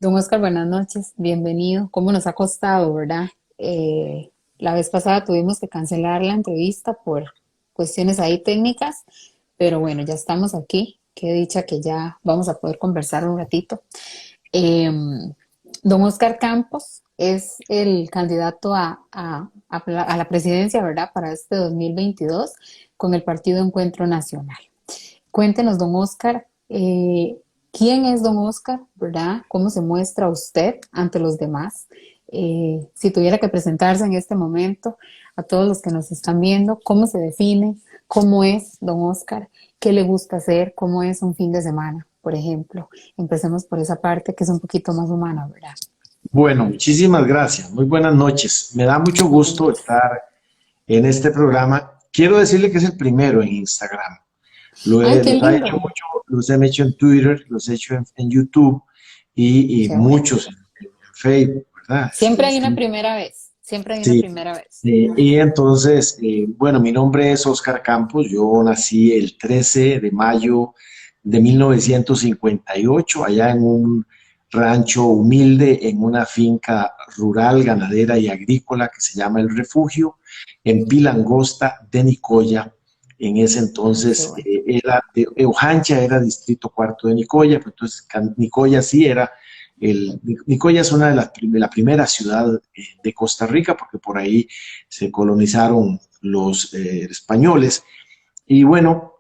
Don Oscar, buenas noches, bienvenido. ¿Cómo nos ha costado, verdad? La vez pasada tuvimos que cancelar la entrevista por cuestiones ahí técnicas, pero bueno, ya estamos aquí. Qué dicha que ya vamos a poder conversar un ratito. Eh, Don Oscar Campos es el candidato a la presidencia, ¿verdad? Para este 2022 con el Partido Encuentro Nacional. Cuéntenos, don Oscar, quién es don Oscar, ¿verdad? ¿Cómo se muestra usted ante los demás? Si tuviera que presentarse en este momento a todos los que nos están viendo, ¿cómo se define? ¿Cómo es don Oscar? ¿Qué le gusta hacer? ¿Cómo es un fin de semana, por ejemplo? Empecemos por esa parte que es un poquito más humana, ¿verdad? Bueno, muchísimas gracias. Muy buenas noches. Me da mucho Buenas gusto noches. estar en este programa. Quiero decirle que es el primero en Instagram. Ay, qué Los he hecho lindo. mucho, los he hecho en Twitter, los he hecho en YouTube y Qué bueno. muchos en Facebook, ¿verdad? Siempre hay una Sí, primera vez. Siempre hay una sí. primera vez. Y entonces, bueno, mi nombre es Oscar Campos. Yo nací el 13 de mayo de 1958 allá en un rancho humilde, en una finca rural, ganadera y agrícola que se llama El Refugio, en Pilangosta de Nicoya. En ese Ay, qué entonces bueno. Eujancha era distrito cuarto de Nicoya, pero entonces Nicoya sí era Nicoya es una de la primera ciudad de Costa Rica, porque por ahí se colonizaron los españoles. Y bueno,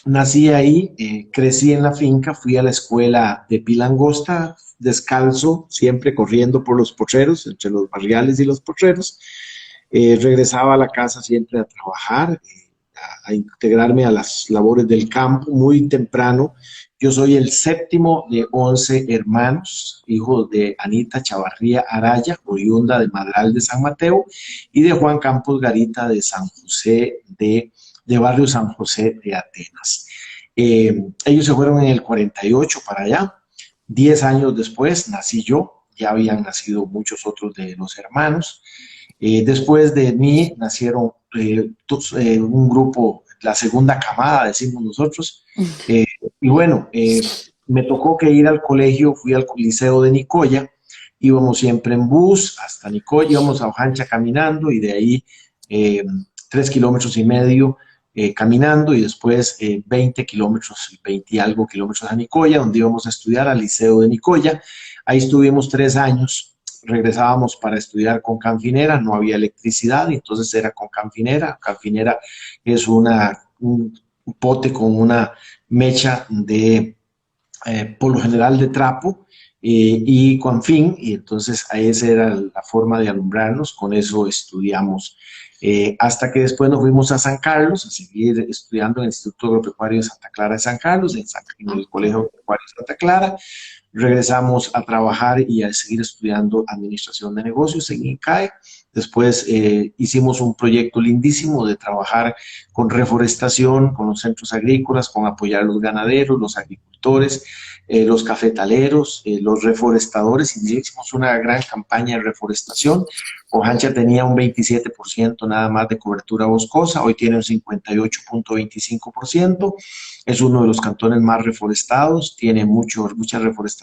nací ahí, crecí en la finca, fui a la escuela de Pilangosta, descalzo, siempre corriendo por los potreros, entre los barriales y los potreros. Regresaba a la casa siempre a trabajar, a integrarme a las labores del campo muy temprano. Yo soy el séptimo de 11 hermanos, hijo de Anita Chavarría Araya, oriunda de Madral de San Mateo, y de Juan Campos Garita de San José de Barrio San José de Atenas. Ellos se fueron en el 48 para allá. 10 años después nací yo, ya habían nacido muchos otros de los hermanos. Después de mí nacieron un grupo, la segunda camada, decimos nosotros. Eh, y bueno, me tocó que ir al colegio, fui al liceo de Nicoya, íbamos siempre en bus hasta Nicoya, íbamos a Ojancha caminando y de ahí 3,5 kilómetros caminando y después 20 kilómetros, 20 y algo kilómetros a Nicoya, donde íbamos a estudiar al liceo de Nicoya. Ahí estuvimos 3 años, regresábamos para estudiar con canfinera, no había electricidad, y entonces era con canfinera. Canfinera es un pote con una mecha por lo general de trapo, y con fin, y entonces esa era la forma de alumbrarnos, con eso estudiamos. Hasta que después nos fuimos a San Carlos a seguir estudiando en el Instituto Agropecuario de Santa Clara de San Carlos, en Ah, el qué Colegio bueno. Agropecuario de Santa Clara. Regresamos a trabajar y a seguir estudiando Administración de Negocios en INCAE. Después hicimos un proyecto lindísimo de trabajar con reforestación, con los centros agrícolas, con apoyar a los ganaderos, los agricultores, los cafetaleros, los reforestadores. Y hicimos una gran campaña de reforestación. Ojancha tenía un 27% nada más de cobertura boscosa, hoy tiene un 58,25%. Es uno de los cantones más reforestados, tiene mucha reforestación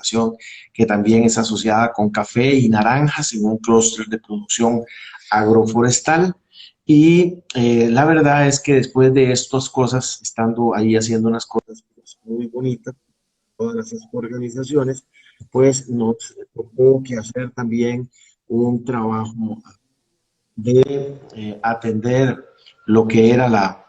que también es asociada con café y naranjas en un clúster de producción agroforestal. Y la verdad es que después de estas cosas, estando ahí haciendo unas cosas muy bonitas, todas las organizaciones, pues nos tocó que hacer también un trabajo de atender lo que era la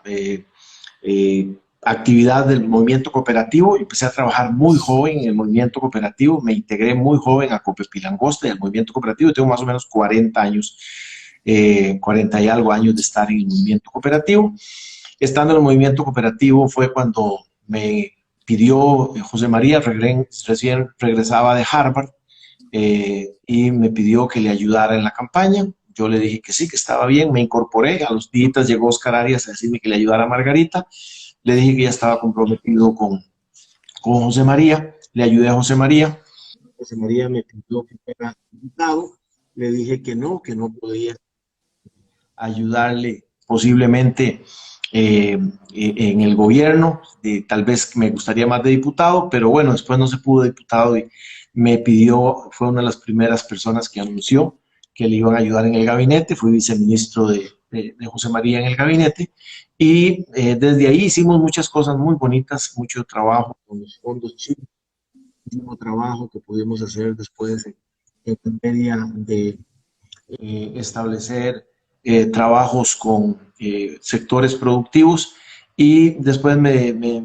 actividad del movimiento cooperativo. Empecé a trabajar muy joven en el movimiento cooperativo, me integré muy joven a Copepilangosta y al movimiento cooperativo. Tengo más o menos 40 años, 40 y algo años de estar en el movimiento cooperativo. Estando en el movimiento cooperativo fue cuando me pidió José María, recién regresaba de Harvard, y me pidió que le ayudara en la campaña. Yo le dije que sí, que estaba bien, me incorporé. A los días llegó Oscar Arias a decirme que le ayudara a Margarita. Le dije que ya estaba comprometido con José María, le ayudé a José María. José María me pidió que fuera invitado, le dije que no podía ayudarle posiblemente en el gobierno, tal vez me gustaría más de diputado, pero bueno, después no se pudo diputado y fue una de las primeras personas que anunció que le iban a ayudar en el gabinete, fui viceministro de José María en el gabinete, y desde ahí hicimos muchas cosas muy bonitas, mucho trabajo con los fondos chinos, mismo trabajo que pudimos hacer después en materia de establecer trabajos con sectores productivos, y después me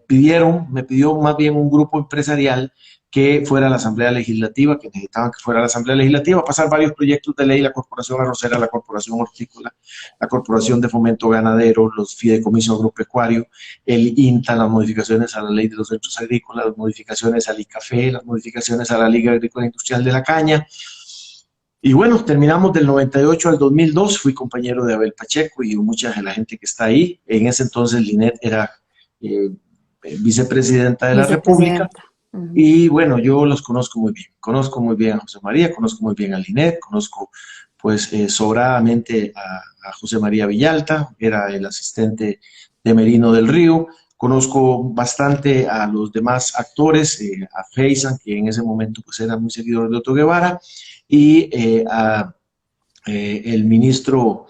pidió más bien un grupo empresarial que fuera a la Asamblea Legislativa, que necesitaban que fuera a la Asamblea Legislativa, a pasar varios proyectos de ley, la Corporación Arrocera, la Corporación Hortícola, la Corporación de Fomento Ganadero, los Fideicomisos Agropecuario, el INTA, las modificaciones a la Ley de los Centros Agrícolas, las modificaciones al ICAFE, las modificaciones a la Liga Agrícola Industrial de la Caña. Y bueno, terminamos del 98 al 2002, fui compañero de Abel Pacheco y mucha de la gente que está ahí. En ese entonces Linet era eh, vicepresidenta de la República, Vicepresidenta. Ujú. y bueno, yo los conozco muy bien a José María, conozco muy bien a Linet, conozco pues sobradamente a José María Villalta, era el asistente de Merino del Río, conozco bastante a los demás actores, a Feisan, que en ese momento pues era muy seguidor de Otto Guevara, y a el ministro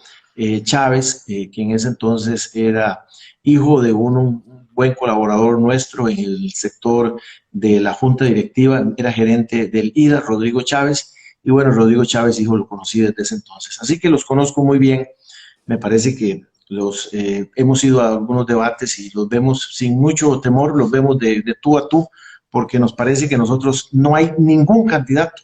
Chávez, que en ese entonces era hijo de un buen colaborador nuestro en el sector de la Junta Directiva, era gerente del IDA, Rodrigo Chávez, y bueno, Rodrigo Chávez, hijo, lo conocí desde ese entonces. Así que los conozco muy bien, me parece que hemos ido a algunos debates y los vemos sin mucho temor, los vemos de tú a tú, porque nos parece que nosotros no hay ningún candidato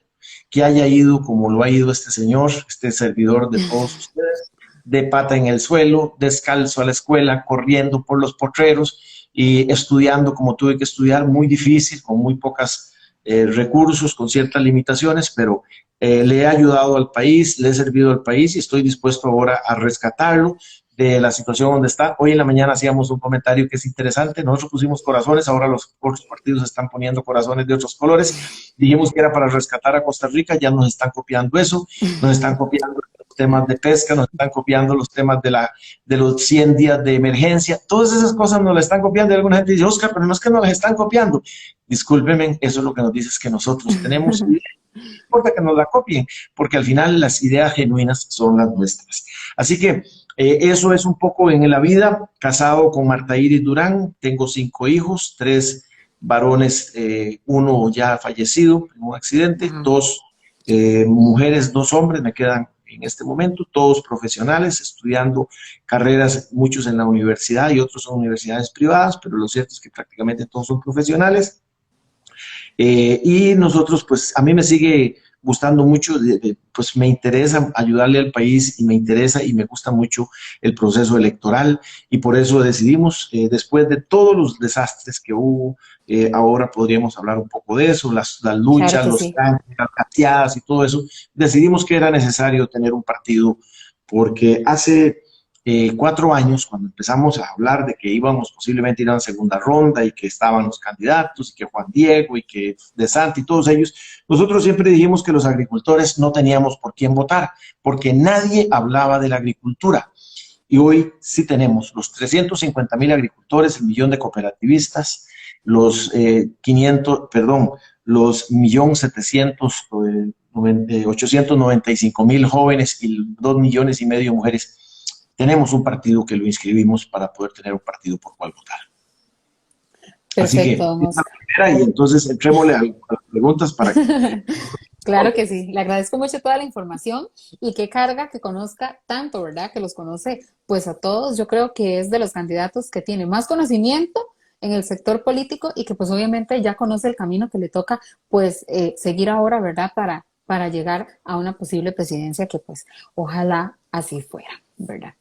que haya ido como lo ha ido este señor, este servidor de todos ustedes, de pata en el suelo, descalzo a la escuela, corriendo por los potreros y estudiando como tuve que estudiar, muy difícil, con muy pocos recursos, con ciertas limitaciones, pero le he ayudado al país, le he servido al país, y estoy dispuesto ahora a rescatarlo de la situación donde está. Hoy en la mañana hacíamos un comentario que es interesante. Nosotros pusimos corazones, ahora los otros partidos están poniendo corazones de otros colores. Dijimos que era para rescatar a Costa Rica, ya nos están copiando eso, nos están copiando los temas de pesca, nos están copiando los temas de los 100 días de emergencia. Todas esas cosas nos las están copiando, y alguna gente dice: Oscar, pero no es que nos las están copiando. Discúlpenme, eso es lo que nos dice, es que nosotros tenemos ideas. No importa que nos la copien, porque al final las ideas genuinas son las nuestras. Así que eso es un poco en la vida. Casado con Marta Iris Durán, tengo 5 hijos, 3 varones, uno ya fallecido en un accidente, Ajá. 2 mujeres, 2 hombres me quedan en este momento, todos profesionales, estudiando carreras, muchos en la universidad y otros en universidades privadas, pero lo cierto es que prácticamente todos son profesionales. Y nosotros, pues a mí me sigue gustando mucho, pues me interesa ayudarle al país, y me interesa y me gusta mucho el proceso electoral, y por eso decidimos, después de todos los desastres que hubo, ahora podríamos hablar un poco de eso, las Claro luchas, que los sí. tanques, las cateadas y todo eso, decidimos que era necesario tener un partido, porque hace 4 años, cuando empezamos a hablar de que íbamos posiblemente a ir a una segunda ronda y que estaban los candidatos y que Juan Diego y que De Santi y todos ellos, nosotros siempre dijimos que los agricultores no teníamos por quién votar, porque nadie hablaba de la agricultura. Y hoy sí tenemos los 350,000 agricultores, el millón de cooperativistas, los 500, perdón, los 895,000 jóvenes y 2,5 millones de mujeres. Tenemos un partido que lo inscribimos para poder tener un partido por cual votar. Así Perfecto, que, don esta Oscar. primera, y entonces entrémosle a las preguntas para que... Claro que sí, le agradezco mucho toda la información y qué carga que conozca tanto, ¿verdad? Que los conoce pues a todos. Yo creo que es de los candidatos que tiene más conocimiento en el sector político y que pues obviamente ya conoce el camino que le toca pues seguir ahora, ¿verdad? Para llegar a una posible presidencia que pues ojalá así fuera, ¿verdad?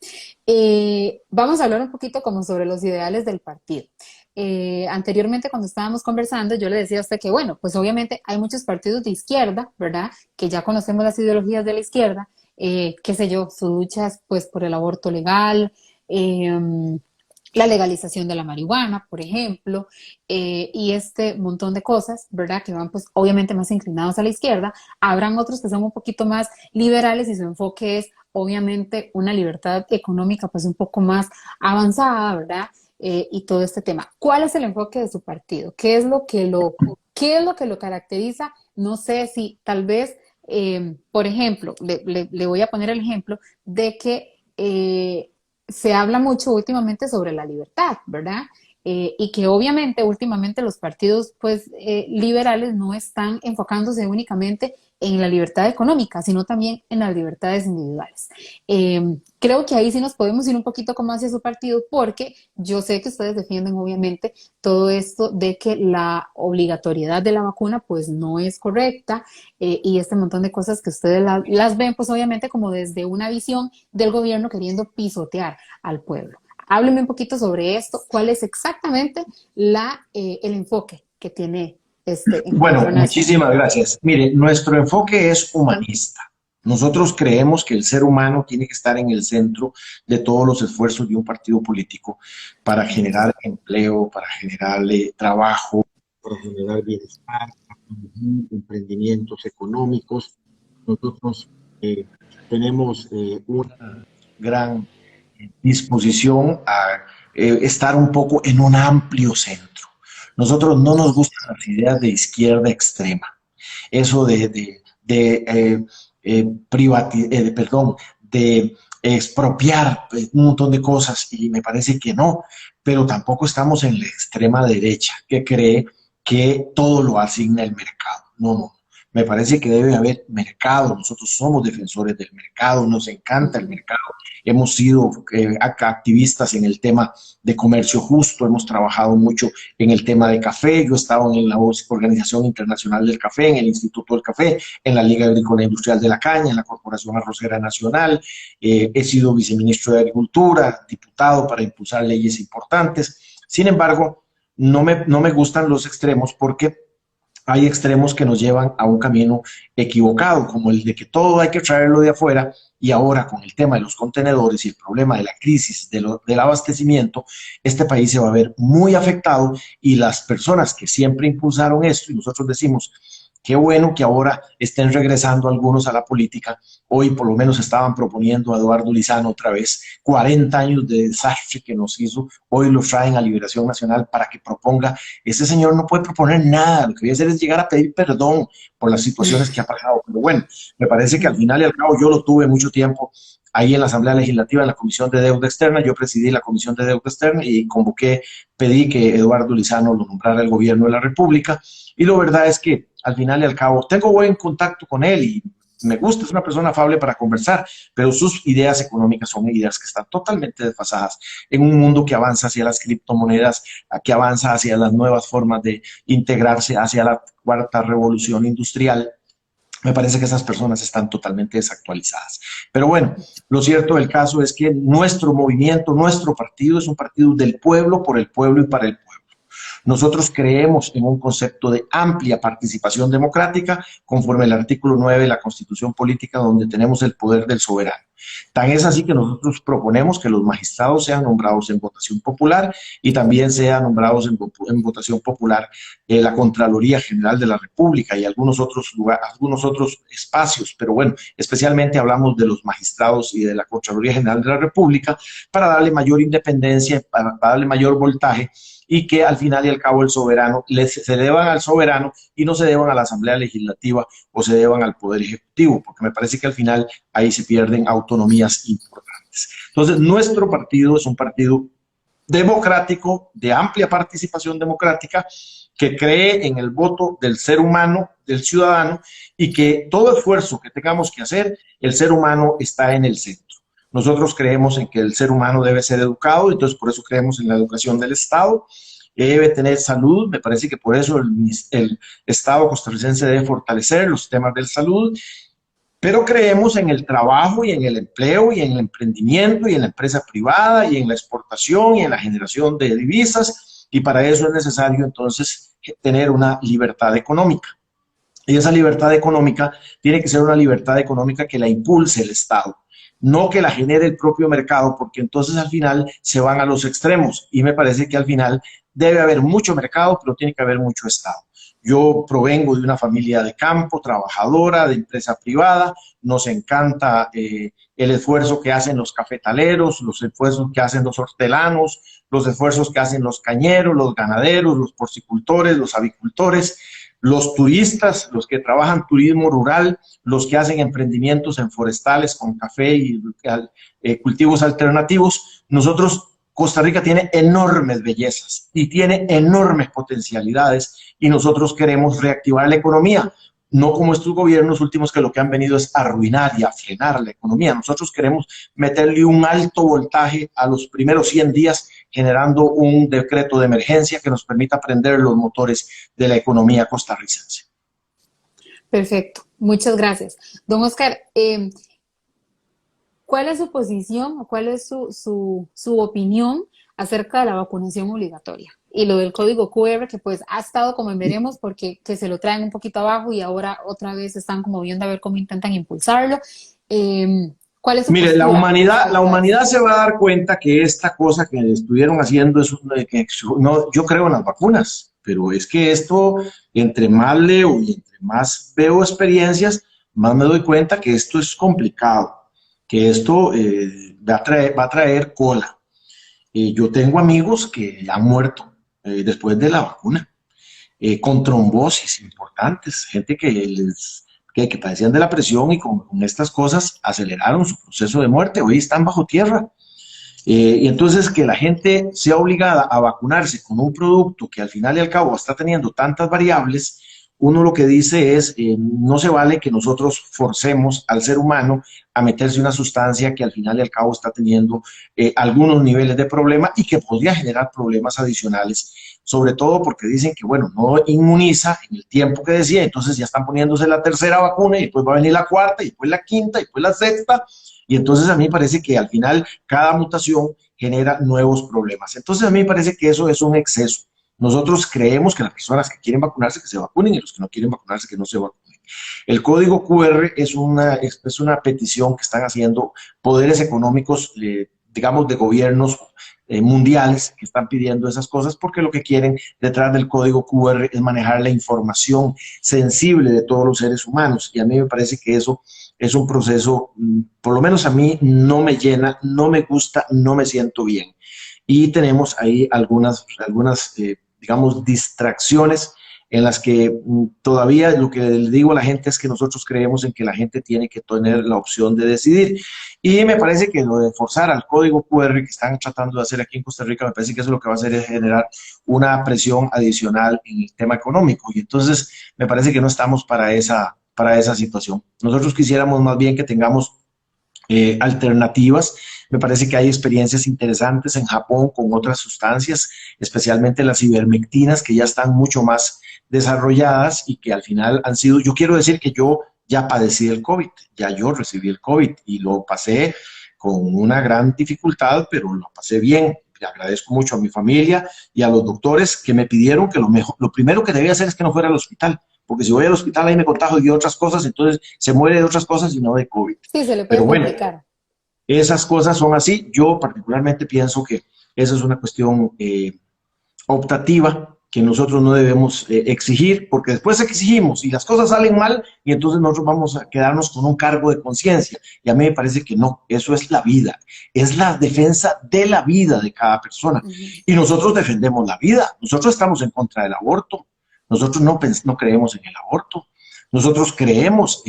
Vamos a hablar un poquito como sobre los ideales del partido. Anteriormente cuando estábamos conversando yo le decía a usted que bueno, pues obviamente hay muchos partidos de izquierda, ¿verdad? Que ya conocemos las ideologías de la izquierda, qué sé yo, sus luchas pues por el aborto legal, eh, la legalización de la marihuana, por ejemplo, y este montón de cosas, ¿verdad? Que van pues obviamente más inclinados a la izquierda. Habrán otros que son un poquito más liberales y su enfoque es obviamente una libertad económica pues un poco más avanzada, ¿verdad? Y todo este tema. ¿Cuál es el enfoque de su partido? ¿Qué es lo ¿Qué es lo que lo caracteriza? No sé si tal vez, por ejemplo, le voy a poner el ejemplo de que se habla mucho últimamente sobre la libertad, ¿verdad? Y que obviamente últimamente los partidos pues liberales no están enfocándose únicamente en la libertad económica, sino también en las libertades individuales. Creo que ahí sí nos podemos ir un poquito como hacia su partido, porque yo sé que ustedes defienden obviamente todo esto de que la obligatoriedad de la vacuna pues no es correcta, y este montón de cosas que ustedes las ven pues obviamente como desde una visión del gobierno queriendo pisotear al pueblo. Hábleme un poquito sobre esto, cuál es exactamente el enfoque que tiene este Bueno, encuentro nacional. muchísimas gracias. Mire, nuestro enfoque es humanista. Nosotros creemos que el ser humano tiene que estar en el centro de todos los esfuerzos de un partido político para generar empleo, para generar trabajo, para generar bienestar, para producir emprendimientos económicos. Nosotros tenemos una gran disposición a estar un poco en un amplio centro. Nosotros no nos gustan las ideas de izquierda extrema, eso perdón, de expropiar un montón de cosas, y me parece que no, pero tampoco estamos en la extrema derecha que cree que todo lo asigna el mercado. No, no. Me parece que debe haber mercado. Nosotros somos defensores del mercado, nos encanta el Ujú. mercado. Hemos sido activistas en el tema de comercio justo, hemos trabajado mucho en el tema de café. Yo he estado en la Organización Internacional del Café, en el Instituto del Café, en la Liga Agrícola Industrial de la Caña, en la Corporación Arrocera Nacional. He sido viceministro de Agricultura, diputado para impulsar leyes importantes. Sin embargo, no me gustan los extremos, porque hay extremos que nos llevan a un camino equivocado, como el de que todo hay que traerlo de afuera, y ahora con el tema de los contenedores y el problema de la crisis del abastecimiento, este país se va a ver muy afectado, y las personas que siempre impulsaron esto, y nosotros decimos, qué bueno que ahora estén regresando algunos a la política. Hoy por lo menos estaban proponiendo a Eduardo Lizano otra vez, 40 años de desastre que nos hizo, hoy lo traen a Liberación Nacional para que proponga. Ese señor no puede proponer nada, lo que voy a hacer es llegar a pedir perdón por las situaciones que ha pasado. Pero bueno, me parece que al final y al cabo yo lo tuve mucho tiempo ahí en la Asamblea Legislativa, en la Comisión de Deuda Externa. Yo presidí la Comisión de Deuda Externa y pedí que Eduardo Lizano lo nombrara el gobierno de la República, y la verdad es que al final y al cabo tengo buen contacto con él y me gusta, es una persona afable para conversar, pero sus ideas económicas son ideas que están totalmente desfasadas en un mundo que avanza hacia las criptomonedas, que avanza hacia las nuevas formas de integrarse, hacia la cuarta revolución industrial. Me parece que esas personas están totalmente desactualizadas. Pero bueno, lo cierto del caso es que nuestro movimiento, nuestro partido es un partido del pueblo, por el pueblo y para el pueblo. Nosotros creemos en un concepto de amplia participación democrática, conforme al artículo 9 de la Constitución Política, donde tenemos el poder del soberano. Tan es así que nosotros proponemos que los magistrados sean nombrados en votación popular, y también sean nombrados en votación popular la Contraloría General de la República y algunos otros espacios, pero bueno, especialmente hablamos de los magistrados y de la Contraloría General de la República, para darle mayor independencia, para darle mayor voltaje, y que al final y al cabo el soberano se deban al soberano y no se deban a la Asamblea Legislativa o se deban al Poder Ejecutivo, porque me parece que al final ahí se pierden autonomías importantes. Entonces, nuestro partido es un partido democrático, de amplia participación democrática, que cree en el voto del ser humano, del ciudadano, y que todo esfuerzo que tengamos que hacer, el ser humano está en el centro. Nosotros creemos en que el ser humano debe ser educado, entonces por eso creemos en la educación del Estado, debe tener salud. Me parece que por eso el Estado costarricense debe fortalecer los temas de salud, pero creemos en el trabajo y en el empleo y en el emprendimiento y en la empresa privada y en la exportación y en la generación de divisas, y para eso es necesario entonces tener una libertad económica. Y esa libertad económica tiene que ser una libertad económica que la impulse el Estado, no que la genere el propio mercado, porque entonces al final se van a los extremos, y me parece que al final debe haber mucho mercado, pero tiene que haber mucho Estado. Yo provengo de una familia de campo, trabajadora, de empresa privada. Nos encanta el esfuerzo que hacen los cafetaleros, los esfuerzos que hacen los hortelanos, los esfuerzos que hacen los cañeros, los ganaderos, los porcicultores, los avicultores. los turistas, los que trabajan turismo rural, los que hacen emprendimientos en forestales con café y cultivos alternativos. Costa Rica tiene enormes bellezas y tiene enormes potencialidades y nosotros queremos reactivar la economía, no como estos gobiernos últimos que lo que han venido es a arruinar y a frenar la economía. Nosotros queremos meterle un alto voltaje a los primeros 100 días generando un decreto de emergencia que nos permita prender los motores de la economía costarricense. Perfecto, muchas gracias. Don Oscar, ¿cuál es su posición o cuál es su opinión acerca de la vacunación obligatoria? Y lo del código QR, que pues ha estado como en veremos porque que se lo traen un poquito abajo y ahora otra vez están como viendo a ver cómo intentan impulsarlo. ¿Cuál es su Mire, postura la respecto a eso? humanidad se va a dar cuenta que esta cosa que estuvieron haciendo es que no, yo creo en las vacunas, pero es que esto, entre más leo y entre más veo experiencias, más me doy cuenta que esto es complicado, que esto va a traer cola. Yo tengo amigos que han muerto después de la vacuna, con trombosis importantes, gente que padecían de la presión y con estas cosas aceleraron su proceso de muerte, hoy están bajo tierra. Y entonces que la gente sea obligada a vacunarse con un producto que al final y al cabo está teniendo tantas variables, uno lo que dice es, no se vale que nosotros forcemos al ser humano a meterse una sustancia que al final y al cabo está teniendo algunos niveles de problema y que podría generar problemas adicionales, sobre todo porque dicen que, bueno, no inmuniza en el tiempo que decía, entonces ya están poniéndose la tercera vacuna y después va a venir la cuarta y después la quinta y después la sexta, y entonces a mí me parece que al final cada mutación genera nuevos problemas. Entonces a mí me parece que eso es un exceso. Nosotros creemos que las personas que quieren vacunarse, que se vacunen, y los que no quieren vacunarse, que no se vacunen. El código QR es una petición que están haciendo poderes económicos, digamos, de gobiernos mundiales que están pidiendo esas cosas porque lo que quieren detrás del código QR es manejar la información sensible de todos los seres humanos. Y a mí me parece que eso es un proceso, por lo menos a mí, no me llena, no me gusta, no me siento bien. Y tenemos ahí algunas digamos, distracciones en las que todavía lo que le digo a la gente es que nosotros creemos en que la gente tiene que tener la opción de decidir. Y me parece que lo de forzar al código QR que están tratando de hacer aquí en Costa Rica, me parece que eso lo que va a hacer es generar una presión adicional en el tema económico. Y entonces me parece que no estamos para esa situación. Nosotros quisiéramos más bien que tengamos alternativas. Me parece que hay experiencias interesantes en Japón con otras sustancias, especialmente las ivermectinas, que ya están mucho más desarrolladas y que al final han sido, yo quiero decir que yo ya padecí el COVID, ya yo recibí el COVID y lo pasé con una gran dificultad, pero lo pasé bien. Le agradezco mucho a mi familia y a los doctores que me pidieron que lo primero que debía hacer es que no fuera al hospital, porque si voy al hospital ahí me contagio de otras cosas, entonces se muere de otras cosas y no de COVID. Sí, se le Pero puede bueno, complicar. esas cosas son así. Yo particularmente pienso que esa es una cuestión optativa que nosotros no debemos exigir, porque después exigimos y las cosas salen mal y entonces nosotros vamos a quedarnos con un cargo de conciencia. Y a mí me parece que no, eso es la vida, es la defensa de la vida de cada persona. Uh -huh. Y nosotros defendemos la vida, nosotros estamos en contra del aborto, nosotros no creemos en el aborto, nosotros creemos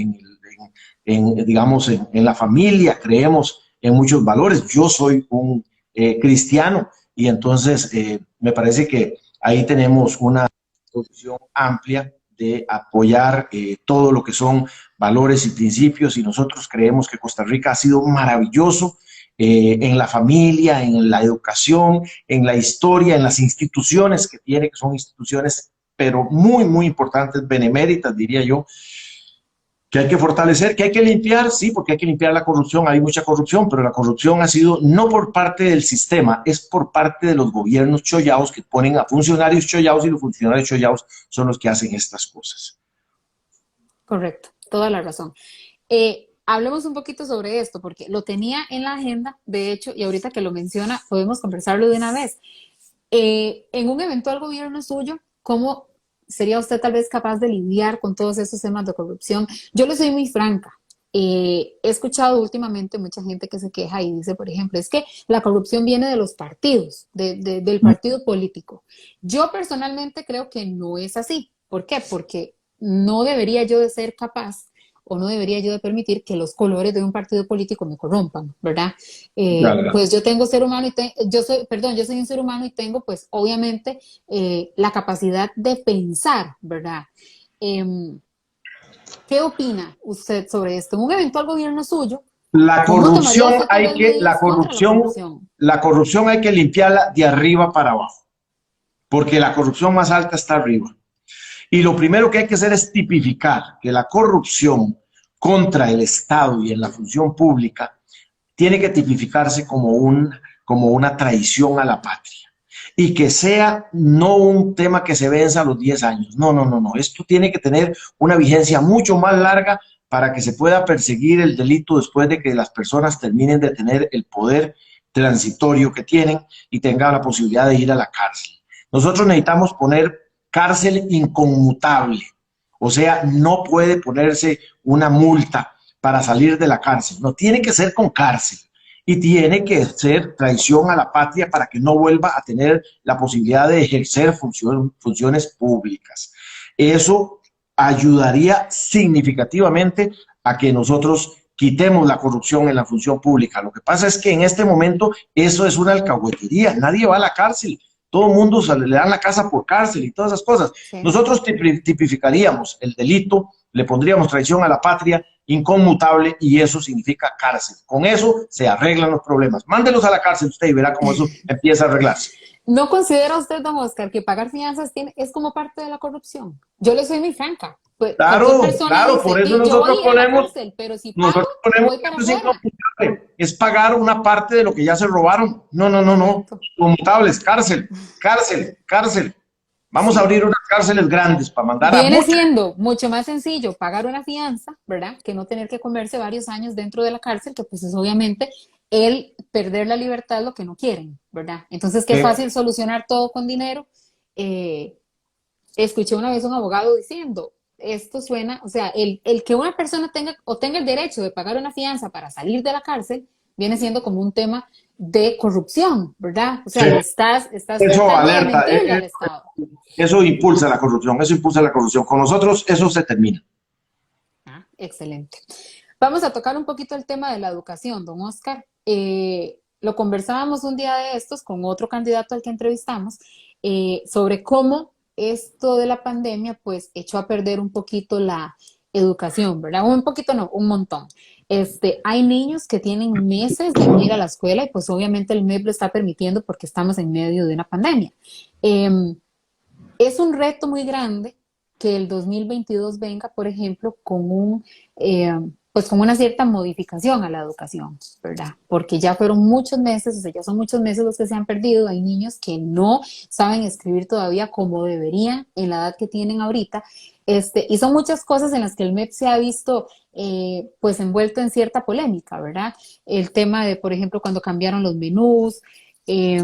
digamos, en la familia, creemos en muchos valores. Yo soy un cristiano y entonces me parece que ahí tenemos una posición amplia de apoyar todo lo que son valores y principios y nosotros creemos que Costa Rica ha sido maravilloso en la familia, en la educación, en la historia, en las instituciones que tiene, que son instituciones pero muy, muy importantes, beneméritas, diría yo, que hay que fortalecer, que hay que limpiar, sí, porque hay que limpiar la corrupción, hay mucha corrupción, pero la corrupción ha sido no por parte del sistema, es por parte de los gobiernos chollaos que ponen a funcionarios chollaos y los funcionarios chollaos son los que hacen estas cosas. Correcto, toda la razón. Hablemos un poquito sobre esto, porque lo tenía en la agenda, de hecho, y ahorita que lo menciona, podemos conversarlo de una vez. En un eventual gobierno suyo, ¿cómo sería usted tal vez capaz de lidiar con todos esos temas de corrupción? Yo le soy muy franca. He escuchado últimamente mucha gente que se queja y dice, por ejemplo, es que la corrupción viene de los partidos, del partido político. Yo personalmente creo que no es así. ¿Por qué? Porque no debería yo de ser capaz o no debería yo de permitir que los colores de un partido político me corrompan, ¿verdad? Claro. Pues yo tengo ser humano y yo soy un ser humano y tengo pues obviamente la capacidad de pensar, ¿verdad? Em, ¿Qué opina usted sobre esto? En un eventual gobierno suyo, La ¿cómo tomaría corrupción usted tal vez medidas contra la corrupción? la corrupción hay que limpiarla de arriba para abajo, porque la corrupción más alta está arriba. Y lo primero que hay que hacer es tipificar que la corrupción contra el Estado y en la función pública tiene que tipificarse como una traición a la patria. Y que sea no un tema que se venza a los 10 años. No, no, no, no. Esto tiene que tener una vigencia mucho más larga para que se pueda perseguir el delito después de que las personas terminen de tener el poder transitorio que tienen y tengan la posibilidad de ir a la cárcel. Nosotros necesitamos poner cárcel inconmutable. O sea, no puede ponerse una multa para salir de la cárcel. No, tiene que ser con cárcel y tiene que ser traición a la patria para que no vuelva a tener la posibilidad de ejercer funciones públicas. Eso ayudaría significativamente a que nosotros quitemos la corrupción en la función pública. Lo que pasa es que en este momento eso es una alcahuetería, nadie va a la cárcel, todo el mundo le dan la casa por cárcel y todas esas cosas. Sí. Nosotros tipificaríamos el delito, le pondríamos traición a la patria, inconmutable, y eso significa cárcel. Con eso se arreglan los problemas. Mándelos a la cárcel usted y verá cómo eso empieza a arreglarse. ¿No considera usted, don Oscar, que pagar fianzas es como parte de la corrupción? Yo le soy muy franca. Pues, cualquier Claro, persona claro, dice, por eso yo voy nosotros a ir a la ponemos, cárcel, pero si pago, nosotros ponemos voy que para esto es afuera. inconmutable, es pagar una parte de lo que ya se robaron. No, no, no, no, Correcto. conmutables, cárcel, cárcel, cárcel. Vamos a Sí. abrir unas cárceles grandes para mandar a Viene mucha. siendo mucho más sencillo pagar una fianza, ¿verdad? Que no tener que comerse varios años dentro de la cárcel, que pues es obviamente el perder la libertad lo que no quieren, ¿verdad? Entonces, qué fácil solucionar todo con dinero. Eh, Escuché una vez a un abogado diciendo, esto suena, o sea, el que una persona tenga el derecho de pagar una fianza para salir de la cárcel, viene siendo como un tema de corrupción, ¿verdad? O sea, Sí. estás Eso tratando de alerta, mentirle al Estado. eso impulsa la corrupción, eso impulsa la corrupción. Con nosotros eso se termina. Ah, excelente. Vamos a tocar un poquito el tema de la educación, don Oscar. Lo conversábamos un día de estos con otro candidato al que entrevistamos sobre cómo esto de la pandemia pues echó a perder un poquito la educación, ¿verdad? Un poquito no, un montón. Hay niños que tienen meses de no ir a la escuela y pues obviamente el MEP lo está permitiendo porque estamos en medio de una pandemia. Es un reto muy grande que el 2022 venga, por ejemplo, pues con una cierta modificación a la educación, ¿verdad? Porque ya fueron muchos meses, o sea, ya son muchos meses los que se han perdido. Hay niños que no saben escribir todavía como deberían en la edad que tienen ahorita. Y son muchas cosas en las que el MEP se ha visto pues envuelto en cierta polémica, ¿verdad? El tema de, por ejemplo, cuando cambiaron los menús, eh,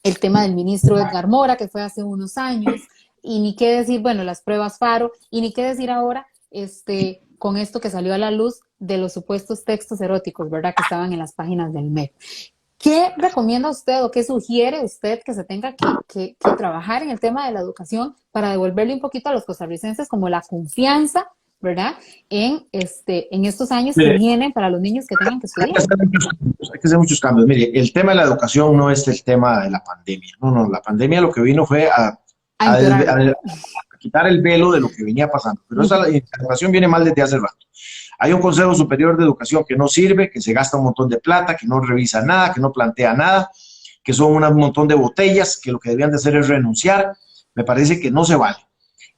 el tema del ministro Edgar Mora, que fue hace unos años, y ni qué decir, bueno, las pruebas Faro, y ni qué decir ahora, con esto que salió a la luz de los supuestos textos eróticos, ¿verdad?, que estaban en las páginas del MEP. ¿Qué recomienda usted o qué sugiere usted que se tenga que trabajar en el tema de la educación para devolverle un poquito a los costarricenses como la confianza, ¿verdad?, en estos años que Mire, vienen para los niños que tengan que hay estudiar? que hacer muchos cambios, hay que hacer muchos cambios. Mire, el tema de la educación no es el tema de la pandemia. No, no, la pandemia lo que vino fue A empeorarlo. a quitar el velo de lo que venía pasando. Pero esa la educación viene mal desde hace rato. Hay un Consejo Superior de Educación que no sirve, que se gasta un montón de plata, que no revisa nada, que no plantea nada, que son un montón de botellas, que lo que debían de hacer es renunciar. Me parece que no se vale.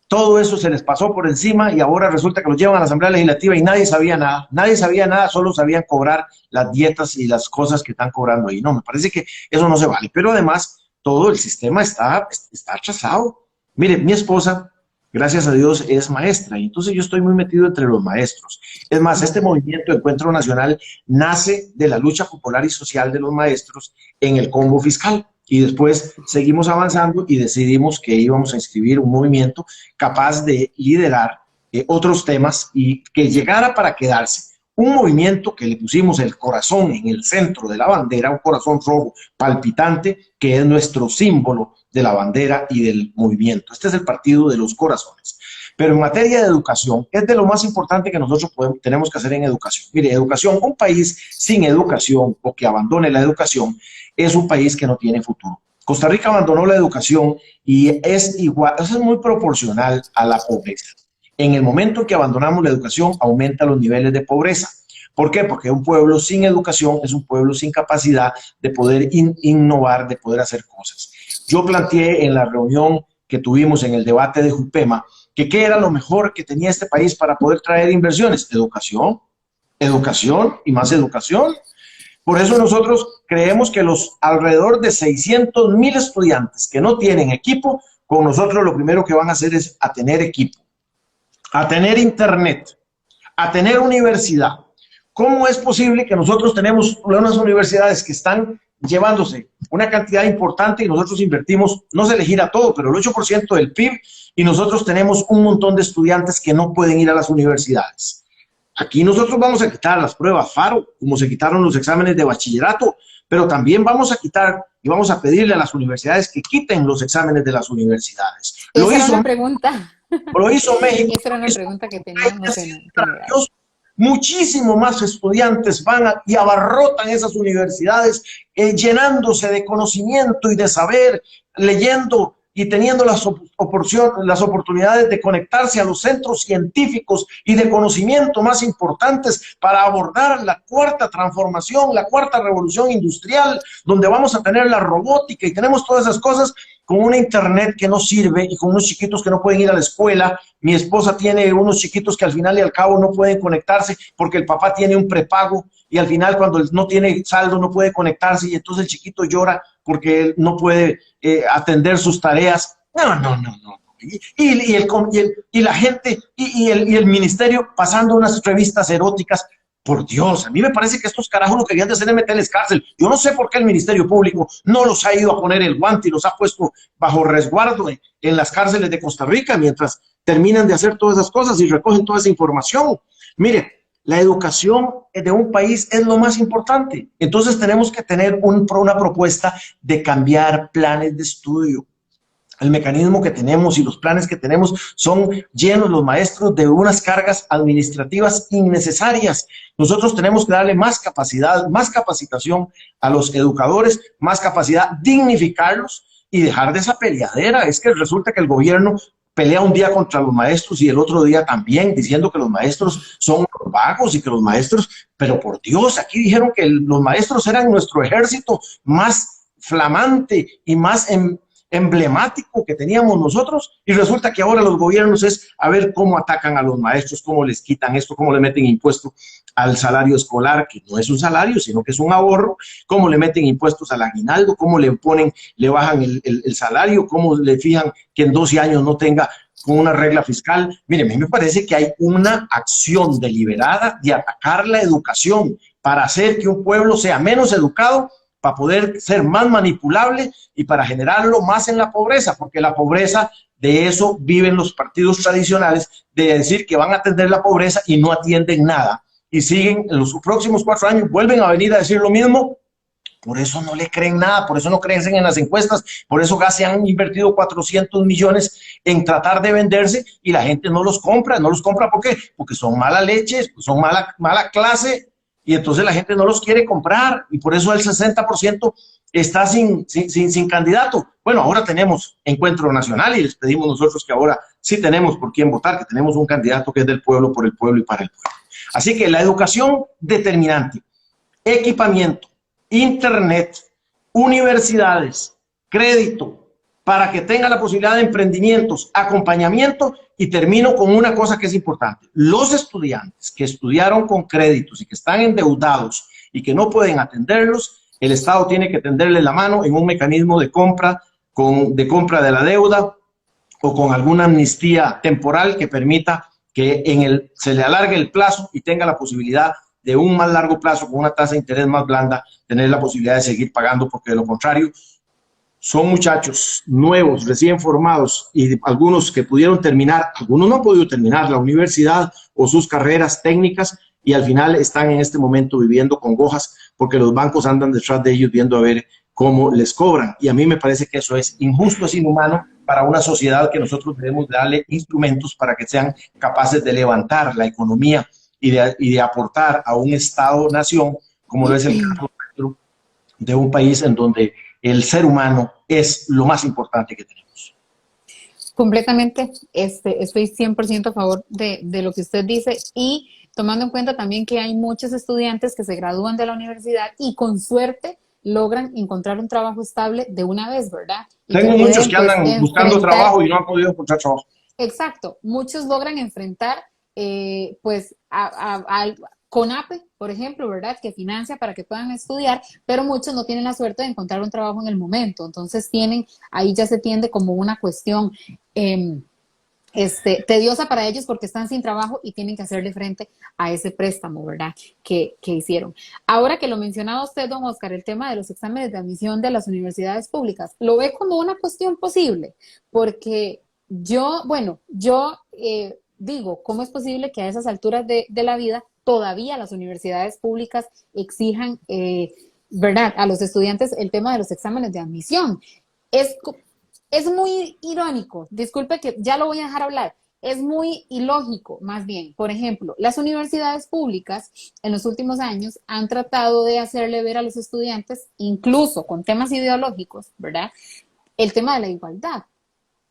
Todo eso se les pasó por encima y ahora resulta que los llevan a la Asamblea Legislativa y nadie sabía nada, solo sabían cobrar las dietas y las cosas que están cobrando ahí. No, me parece que eso no se vale. Pero además, todo el sistema está atrasado. Mire, mi esposa, gracias a Dios, es maestra y entonces yo estoy muy metido entre los maestros. Es más, este movimiento Encuentro Nacional nace de la lucha popular y social de los maestros en el combo fiscal. Y después seguimos avanzando y decidimos que íbamos a inscribir un movimiento capaz de liderar otros temas y que llegara para quedarse. un movimiento que le pusimos el corazón en el centro de la bandera, un corazón rojo palpitante, que es nuestro símbolo de la bandera y del movimiento. Este es el partido de los corazones. Pero en materia de educación, es de lo más importante que nosotros tenemos que hacer en educación. Mire, educación, un país sin educación o que abandone la educación es un país que no tiene futuro. Costa Rica abandonó la educación y es igual, eso es muy proporcional a la pobreza. En el momento en que abandonamos la educación, aumenta los niveles de pobreza. ¿Por qué? Porque un pueblo sin educación es un pueblo sin capacidad de poder innovar, de poder hacer cosas. Yo planteé en la reunión que tuvimos en el debate de Jupema que qué era lo mejor que tenía este país para poder traer inversiones. Educación, educación y más educación. Por eso nosotros creemos que los alrededor de 600,000 estudiantes que no tienen equipo, con nosotros lo primero que van a hacer es a tener equipo, a tener internet, a tener universidad. ¿Cómo es posible que nosotros tenemos unas universidades que están llevándose una cantidad importante y nosotros invertimos, no se le gira todo, pero el 8% del PIB, y nosotros tenemos un montón de estudiantes que no pueden ir a las universidades? Aquí nosotros vamos a quitar las pruebas FARO, como se quitaron los exámenes de bachillerato, pero también vamos a quitar y vamos a pedirle a las universidades que quiten los exámenes de las universidades. Esa era una pregunta. Lo hizo México. Esa era una pregunta que teníamos en el Muchísimo más estudiantes van y abarrotan esas universidades, llenándose de conocimiento y de saber, leyendo y teniendo las oportunidades de conectarse a los centros científicos y de conocimiento más importantes para abordar la cuarta transformación, la cuarta revolución industrial, donde vamos a tener la robótica y tenemos todas esas cosas con una internet que no sirve y con unos chiquitos que no pueden ir a la escuela. Mi esposa tiene unos chiquitos que al final y al cabo no pueden conectarse porque el papá tiene un prepago y al final cuando él no tiene saldo no puede conectarse y entonces el chiquito llora porque él no puede atender sus tareas. No. Y la gente y el ministerio pasando unas revistas eróticas. Por Dios, a mí me parece que estos carajos lo que querían de hacer es meterles cárcel. Yo no sé por qué el Ministerio Público no los ha ido a poner el guante y los ha puesto bajo resguardo en las cárceles de Costa Rica mientras terminan de hacer todas esas cosas y recogen toda esa información. Mire, la educación de un país es lo más importante. Entonces tenemos que tener una propuesta de cambiar planes de estudio. El mecanismo que tenemos y los planes que tenemos son llenos los maestros de unas cargas administrativas innecesarias. Nosotros tenemos que darle más capacidad, más capacitación a los educadores, más capacidad, dignificarlos y dejar de esa peleadera. Es que resulta que el gobierno pelea un día contra los maestros y el otro día también, diciendo que los maestros son vagos y que los maestros, pero por Dios, aquí dijeron que los maestros eran nuestro ejército más flamante y más emblemático que teníamos nosotros, y resulta que ahora los gobiernos es a ver cómo atacan a los maestros, cómo les quitan esto, cómo le meten impuesto al salario escolar, que no es un salario, sino que es un ahorro, cómo le meten impuestos al aguinaldo, cómo le bajan el salario, cómo le fijan que en 12 años no tenga con una regla fiscal. Mire, a mí me parece que hay una acción deliberada de atacar la educación para hacer que un pueblo sea menos educado, para poder ser más manipulable y para generarlo más en la pobreza, porque la pobreza, de eso viven los partidos tradicionales, de decir que van a atender la pobreza y no atienden nada. Y siguen, en los próximos 4 años, vuelven a venir a decir lo mismo. Por eso no le creen nada, por eso no creen en las encuestas, por eso se han invertido 400 millones en tratar de venderse y la gente no los compra. ¿No los compra por qué? Porque son mala leche, son mala clase, y entonces la gente no los quiere comprar y por eso el 60% está sin candidato. Bueno, ahora tenemos encuentro nacional y les pedimos nosotros que ahora sí tenemos por quién votar, que tenemos un candidato que es del pueblo, por el pueblo y para el pueblo. Así que la educación determinante, equipamiento, internet, universidades, crédito, para que tenga la posibilidad de emprendimientos, acompañamiento. Y termino con una cosa que es importante. Los estudiantes que estudiaron con créditos y que están endeudados y que no pueden atenderlos, el Estado tiene que tenderle la mano en un mecanismo de compra de la deuda o con alguna amnistía temporal que permita que se le alargue el plazo y tenga la posibilidad de un más largo plazo con una tasa de interés más blanda, tener la posibilidad de seguir pagando, porque de lo contrario son muchachos nuevos, recién formados, y algunos que pudieron terminar, algunos no han podido terminar la universidad o sus carreras técnicas, y al final están en este momento viviendo congojas porque los bancos andan detrás de ellos viendo a ver cómo les cobran. Y a mí me parece que eso es injusto, es inhumano para una sociedad que nosotros debemos darle instrumentos para que sean capaces de levantar la economía y de aportar a un Estado-nación, como lo es el caso de un país en donde el ser humano es lo más importante que tenemos. Completamente, estoy 100% a favor de lo que usted dice y tomando en cuenta también que hay muchos estudiantes que se gradúan de la universidad y con suerte logran encontrar un trabajo estable de una vez, ¿verdad? Y que Tengo muchos pueden, que pues, andan buscando enfrentar. trabajo y no han podido encontrar trabajo. Exacto, muchos logran enfrentar, pues, CONAPE, por ejemplo, ¿verdad? Que financia para que puedan estudiar, pero muchos no tienen la suerte de encontrar un trabajo en el momento. Entonces ahí ya se tiende como una cuestión tediosa para ellos porque están sin trabajo y tienen que hacerle frente a ese préstamo, ¿verdad? Que hicieron. Ahora que lo mencionaba usted, don Oscar, el tema de los exámenes de admisión de las universidades públicas, ¿lo ve como una cuestión posible? Porque yo digo, ¿cómo es posible que a esas alturas de la vida todavía las universidades públicas exijan, ¿verdad?, a los estudiantes el tema de los exámenes de admisión? Es, es muy irónico, disculpe que ya lo voy a dejar hablar, es muy ilógico, más bien. Por ejemplo, las universidades públicas en los últimos años han tratado de hacerle ver a los estudiantes, incluso con temas ideológicos, ¿verdad?, el tema de la igualdad,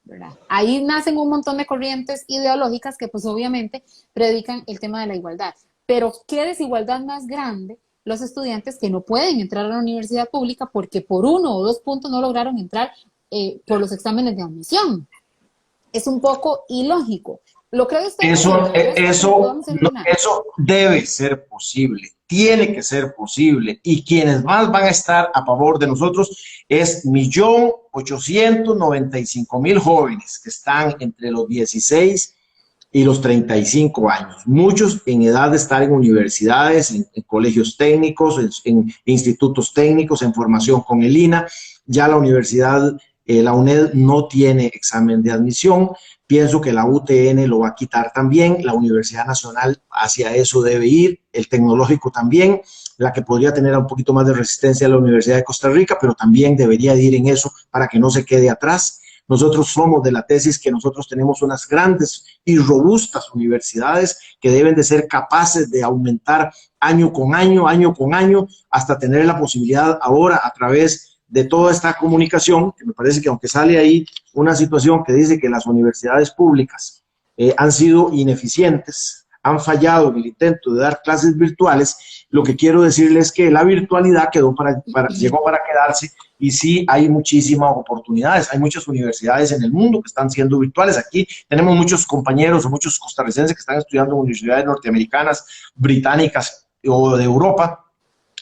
¿verdad? Ahí nacen un montón de corrientes ideológicas que pues obviamente predican el tema de la igualdad. Pero qué desigualdad más grande los estudiantes que no pueden entrar a la universidad pública porque por 1 o 2 puntos no lograron entrar por los exámenes de admisión. Es un poco ilógico. ¿Lo cree usted posible? ¿Cree usted que lo podamos eliminar? Eso debe ser posible, tiene que ser posible. Y quienes más van a estar a favor de nosotros es 1.895.000 jóvenes que están entre los 16 y los 35 años. Muchos en edad de estar en universidades, en colegios técnicos, en institutos técnicos, en formación con el INA. Ya la universidad, la UNED no tiene examen de admisión. Pienso que la UTN lo va a quitar también, la Universidad Nacional hacia eso debe ir, el Tecnológico también, la que podría tener un poquito más de resistencia a la Universidad de Costa Rica, pero también debería ir en eso para que no se quede atrás. Nosotros somos de la tesis que nosotros tenemos unas grandes y robustas universidades que deben de ser capaces de aumentar año con año, hasta tener la posibilidad ahora a través de toda esta comunicación, que me parece que aunque sale ahí una situación que dice que las universidades públicas han sido ineficientes, han fallado en el intento de dar clases virtuales, lo que quiero decirles es que la virtualidad llegó para quedarse y sí hay muchísimas oportunidades. Hay muchas universidades en el mundo que están siendo virtuales. Aquí tenemos muchos compañeros o muchos costarricenses que están estudiando en universidades norteamericanas, británicas o de Europa.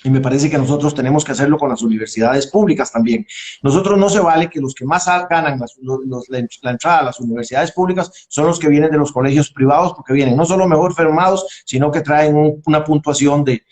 Y me parece que nosotros tenemos que hacerlo con las universidades públicas también. Nosotros no se vale que los que más ganan la entrada a las universidades públicas son los que vienen de los colegios privados, porque vienen no solo mejor formados, sino que traen una puntuación de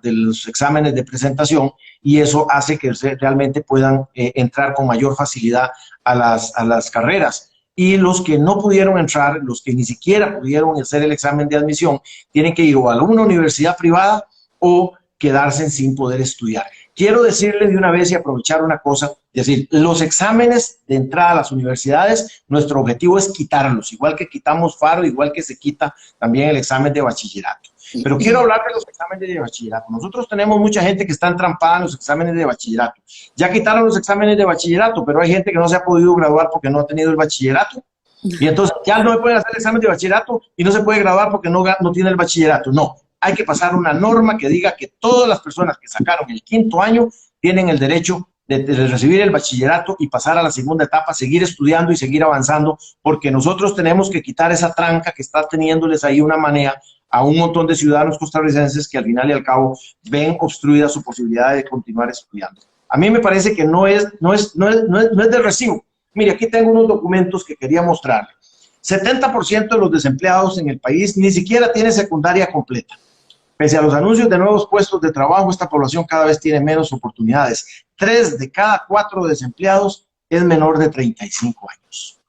los exámenes de presentación, y eso hace que realmente puedan entrar con mayor facilidad a las carreras. Y los que no pudieron entrar, los que ni siquiera pudieron hacer el examen de admisión, tienen que ir o a una universidad privada o quedarse sin poder estudiar. Quiero decirle de una vez y aprovechar una cosa, es decir, los exámenes de entrada a las universidades, nuestro objetivo es quitarlos, igual que quitamos FARO, igual que se quita también el examen de bachillerato. Pero quiero hablar de los exámenes de bachillerato. Nosotros tenemos mucha gente que está entrampada en los exámenes de bachillerato. Ya quitaron los exámenes de bachillerato, pero hay gente que no se ha podido graduar porque no ha tenido el bachillerato. Y entonces ya no pueden hacer el examen de bachillerato y no se puede graduar porque no tiene el bachillerato. No, hay que pasar una norma que diga que todas las personas que sacaron el 5º año tienen el derecho de recibir el bachillerato y pasar a la segunda etapa, seguir estudiando y seguir avanzando, porque nosotros tenemos que quitar esa tranca que está teniéndoles ahí una manea a un montón de ciudadanos costarricenses que al final y al cabo ven obstruida su posibilidad de continuar estudiando. A mí me parece que no es de recibo. Mire, aquí tengo unos documentos que quería mostrarle. 70% de los desempleados en el país ni siquiera tiene secundaria completa. Pese a los anuncios de nuevos puestos de trabajo, esta población cada vez tiene menos oportunidades. 3 de cada 4 desempleados es menor de 35 años.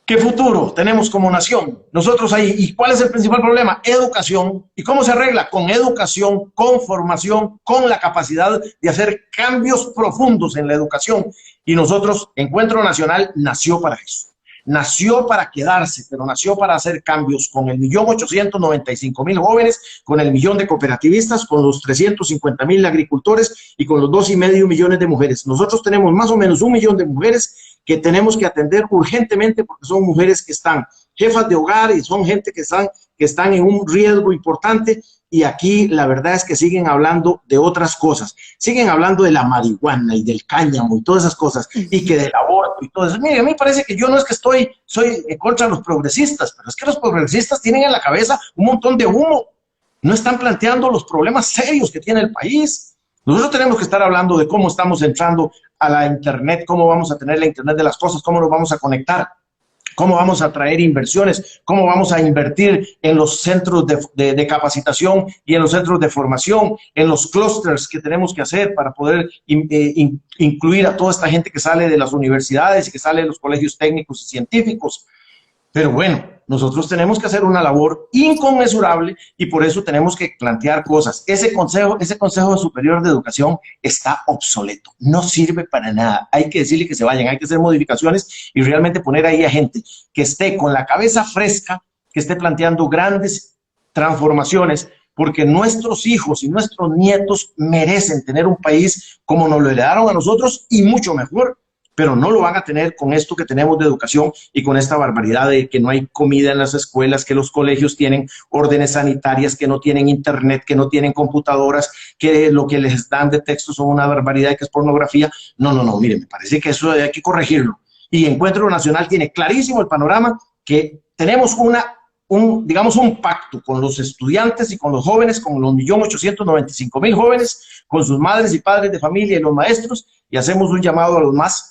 35 ¿Qué futuro tenemos como nación? Nosotros ahí, ¿y cuál es el principal problema? Educación. ¿Y cómo se arregla? Con educación, con formación, con la capacidad de hacer cambios profundos en la educación. Y nosotros, Encuentro Nacional, nació para eso. Nació para quedarse, pero nació para hacer cambios con el 1.895.000 jóvenes, con el millón de cooperativistas, con los 350.000 agricultores y con los 2,5 millones de mujeres. Nosotros tenemos más o menos 1 millón de mujeres que tenemos que atender urgentemente porque son mujeres que están jefas de hogar y son gente que están en un riesgo importante. Y aquí la verdad es que siguen hablando de otras cosas, siguen hablando de la marihuana y del cáñamo y todas esas cosas, y que del aborto y todo eso. Mire, a mí me parece que yo no es que soy contra los progresistas, pero es que los progresistas tienen en la cabeza un montón de humo, no están planteando los problemas serios que tiene el país. Nosotros tenemos que estar hablando de cómo estamos entrando a la internet, cómo vamos a tener la internet de las cosas, cómo nos vamos a conectar, cómo vamos a traer inversiones, cómo vamos a invertir en los centros de capacitación y en los centros de formación, en los clústeres que tenemos que hacer para poder incluir a toda esta gente que sale de las universidades y que sale de los colegios técnicos y científicos. Pero bueno, nosotros tenemos que hacer una labor inconmensurable y por eso tenemos que plantear cosas. Ese Consejo Superior de Educación está obsoleto, no sirve para nada. Hay que decirle que se vayan, hay que hacer modificaciones y realmente poner ahí a gente que esté con la cabeza fresca, que esté planteando grandes transformaciones, porque nuestros hijos y nuestros nietos merecen tener un país como nos lo heredaron a nosotros y mucho mejor. Pero no lo van a tener con esto que tenemos de educación y con esta barbaridad de que no hay comida en las escuelas, que los colegios tienen órdenes sanitarias, que no tienen internet, que no tienen computadoras, que lo que les dan de texto son una barbaridad y que es pornografía. No, miren, me parece que eso hay que corregirlo. Y Encuentro Nacional tiene clarísimo el panorama que tenemos digamos un pacto con los estudiantes y con los jóvenes, con los 1.895.000 jóvenes, con sus madres y padres de familia y los maestros, y hacemos un llamado a los más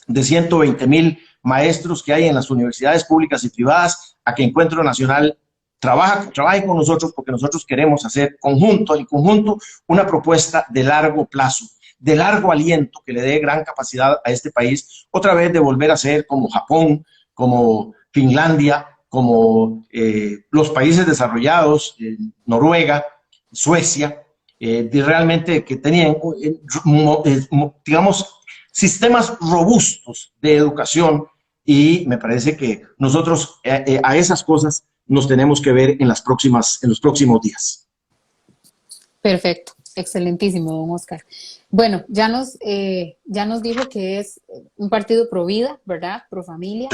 de 120.000 maestros que hay en las universidades públicas y privadas, a que Encuentro Nacional trabaje con nosotros, porque nosotros queremos hacer en conjunto, una propuesta de largo plazo, de largo aliento, que le dé gran capacidad a este país, otra vez de volver a ser como Japón, como Finlandia, como los países desarrollados, Noruega, Suecia, realmente que tenían, digamos, sistemas robustos de educación, y me parece que nosotros a esas cosas nos tenemos que ver en los próximos días. Perfecto, excelentísimo, don Oscar. Bueno, ya nos dijo que es un partido pro vida, ¿verdad? Pro familia,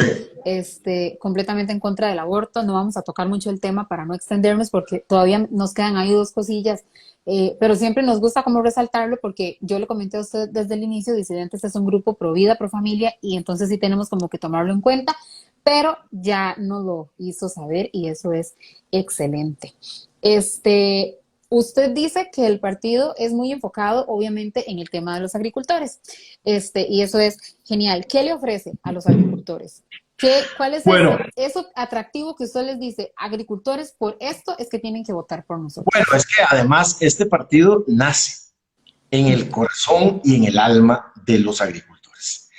completamente en contra del aborto. No vamos a tocar mucho el tema para no extendernos porque todavía nos quedan ahí dos cosillas, pero siempre nos gusta como resaltarlo porque yo le comenté a usted desde el inicio, Disidentes es un grupo pro vida, pro familia, y entonces sí tenemos como que tomarlo en cuenta, pero ya nos lo hizo saber y eso es excelente. Usted dice que el partido es muy enfocado, obviamente, en el tema de los agricultores, y eso es genial. ¿Qué le ofrece a los agricultores? ¿Cuál es eso atractivo que usted les dice? Agricultores, por esto es que tienen que votar por nosotros. Bueno, es que además este partido nace en el corazón y en el alma de los agricultores.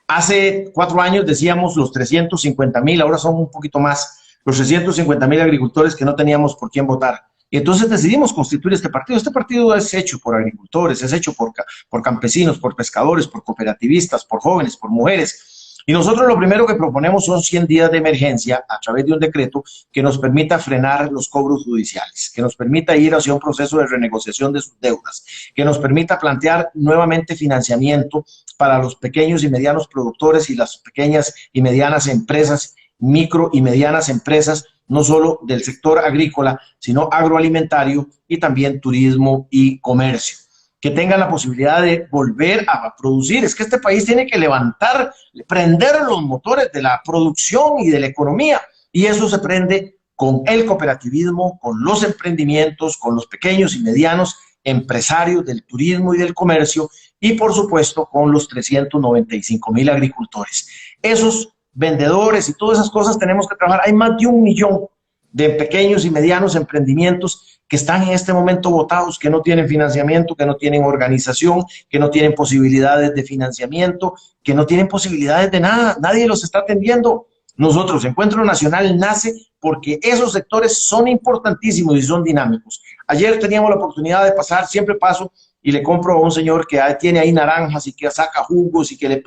Hace 4 años decíamos los 350.000, ahora son un poquito más, los 350.000 agricultores que no teníamos por quién votar. Y entonces decidimos constituir este partido. Este partido es hecho por agricultores, es hecho por campesinos, por pescadores, por cooperativistas, por jóvenes, por mujeres. Y nosotros lo primero que proponemos son 100 días de emergencia a través de un decreto que nos permita frenar los cobros judiciales, que nos permita ir hacia un proceso de renegociación de sus deudas, que nos permita plantear nuevamente financiamiento para los pequeños y medianos productores y las pequeñas y medianas empresas, micro y medianas empresas, no solo del sector agrícola, sino agroalimentario y también turismo y comercio, que tengan la posibilidad de volver a producir. Es que este país tiene que levantar, prender los motores de la producción y de la economía, y eso se prende con el cooperativismo, con los emprendimientos, con los pequeños y medianos empresarios del turismo y del comercio, y por supuesto con los 395.000 agricultores. Esos vendedores y todas esas cosas tenemos que trabajar. Hay más de 1 millón de pequeños y medianos emprendimientos que están en este momento botados, que no tienen financiamiento, que no tienen organización, que no tienen posibilidades de financiamiento, que no tienen posibilidades de nada. Nadie los está atendiendo. Nosotros, Encuentro Nacional nace porque esos sectores son importantísimos y son dinámicos. Ayer teníamos la oportunidad de pasar, siempre paso y le compro a un señor que tiene ahí naranjas y que saca jugos y que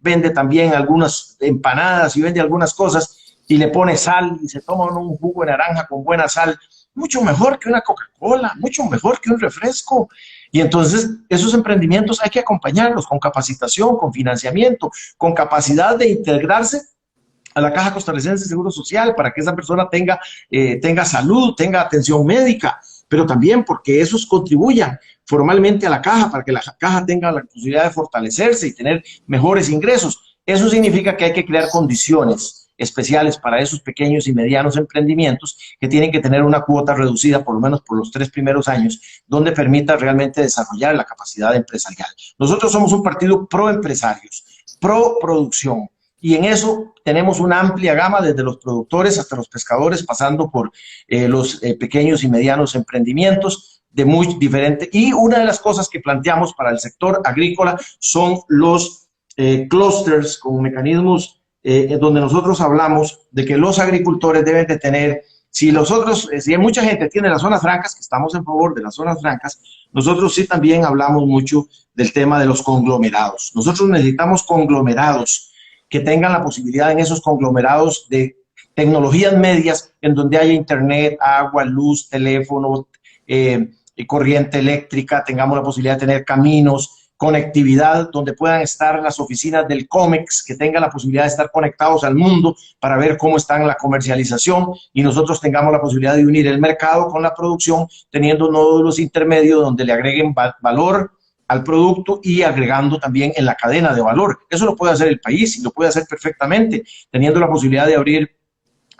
vende también algunas empanadas y vende algunas cosas y le pone sal y se toma un jugo de naranja con buena sal, mucho mejor que una Coca-Cola, mucho mejor que un refresco. Y entonces esos emprendimientos hay que acompañarlos con capacitación, con financiamiento, con capacidad de integrarse a la Caja Costarricense de Seguro Social para que esa persona tenga salud, tenga atención médica, pero también porque esos contribuyan formalmente a la Caja para que la Caja tenga la posibilidad de fortalecerse y tener mejores ingresos. Eso significa que hay que crear condiciones especiales para esos pequeños y medianos emprendimientos que tienen que tener una cuota reducida por lo menos por los 3 primeros años, donde permita realmente desarrollar la capacidad empresarial. Nosotros somos un partido pro empresarios, pro producción, y en eso tenemos una amplia gama desde los productores hasta los pescadores, pasando por los pequeños y medianos emprendimientos de muy diferente. Y una de las cosas que planteamos para el sector agrícola son los clusters con mecanismos donde nosotros hablamos de que los agricultores deben de tener, si hay mucha gente tiene las zonas francas, que estamos en favor de las zonas francas, nosotros sí también hablamos mucho del tema de los conglomerados. Nosotros necesitamos conglomerados que tengan la posibilidad en esos conglomerados de tecnologías medias en donde haya internet, agua, luz, teléfono, corriente eléctrica, tengamos la posibilidad de tener caminos, conectividad, donde puedan estar las oficinas del COMEX, que tengan la posibilidad de estar conectados al mundo para ver cómo está en la comercialización y nosotros tengamos la posibilidad de unir el mercado con la producción, teniendo nódulos intermedios donde le agreguen valor al producto y agregando también en la cadena de valor. Eso lo puede hacer el país y lo puede hacer perfectamente, teniendo la posibilidad de abrir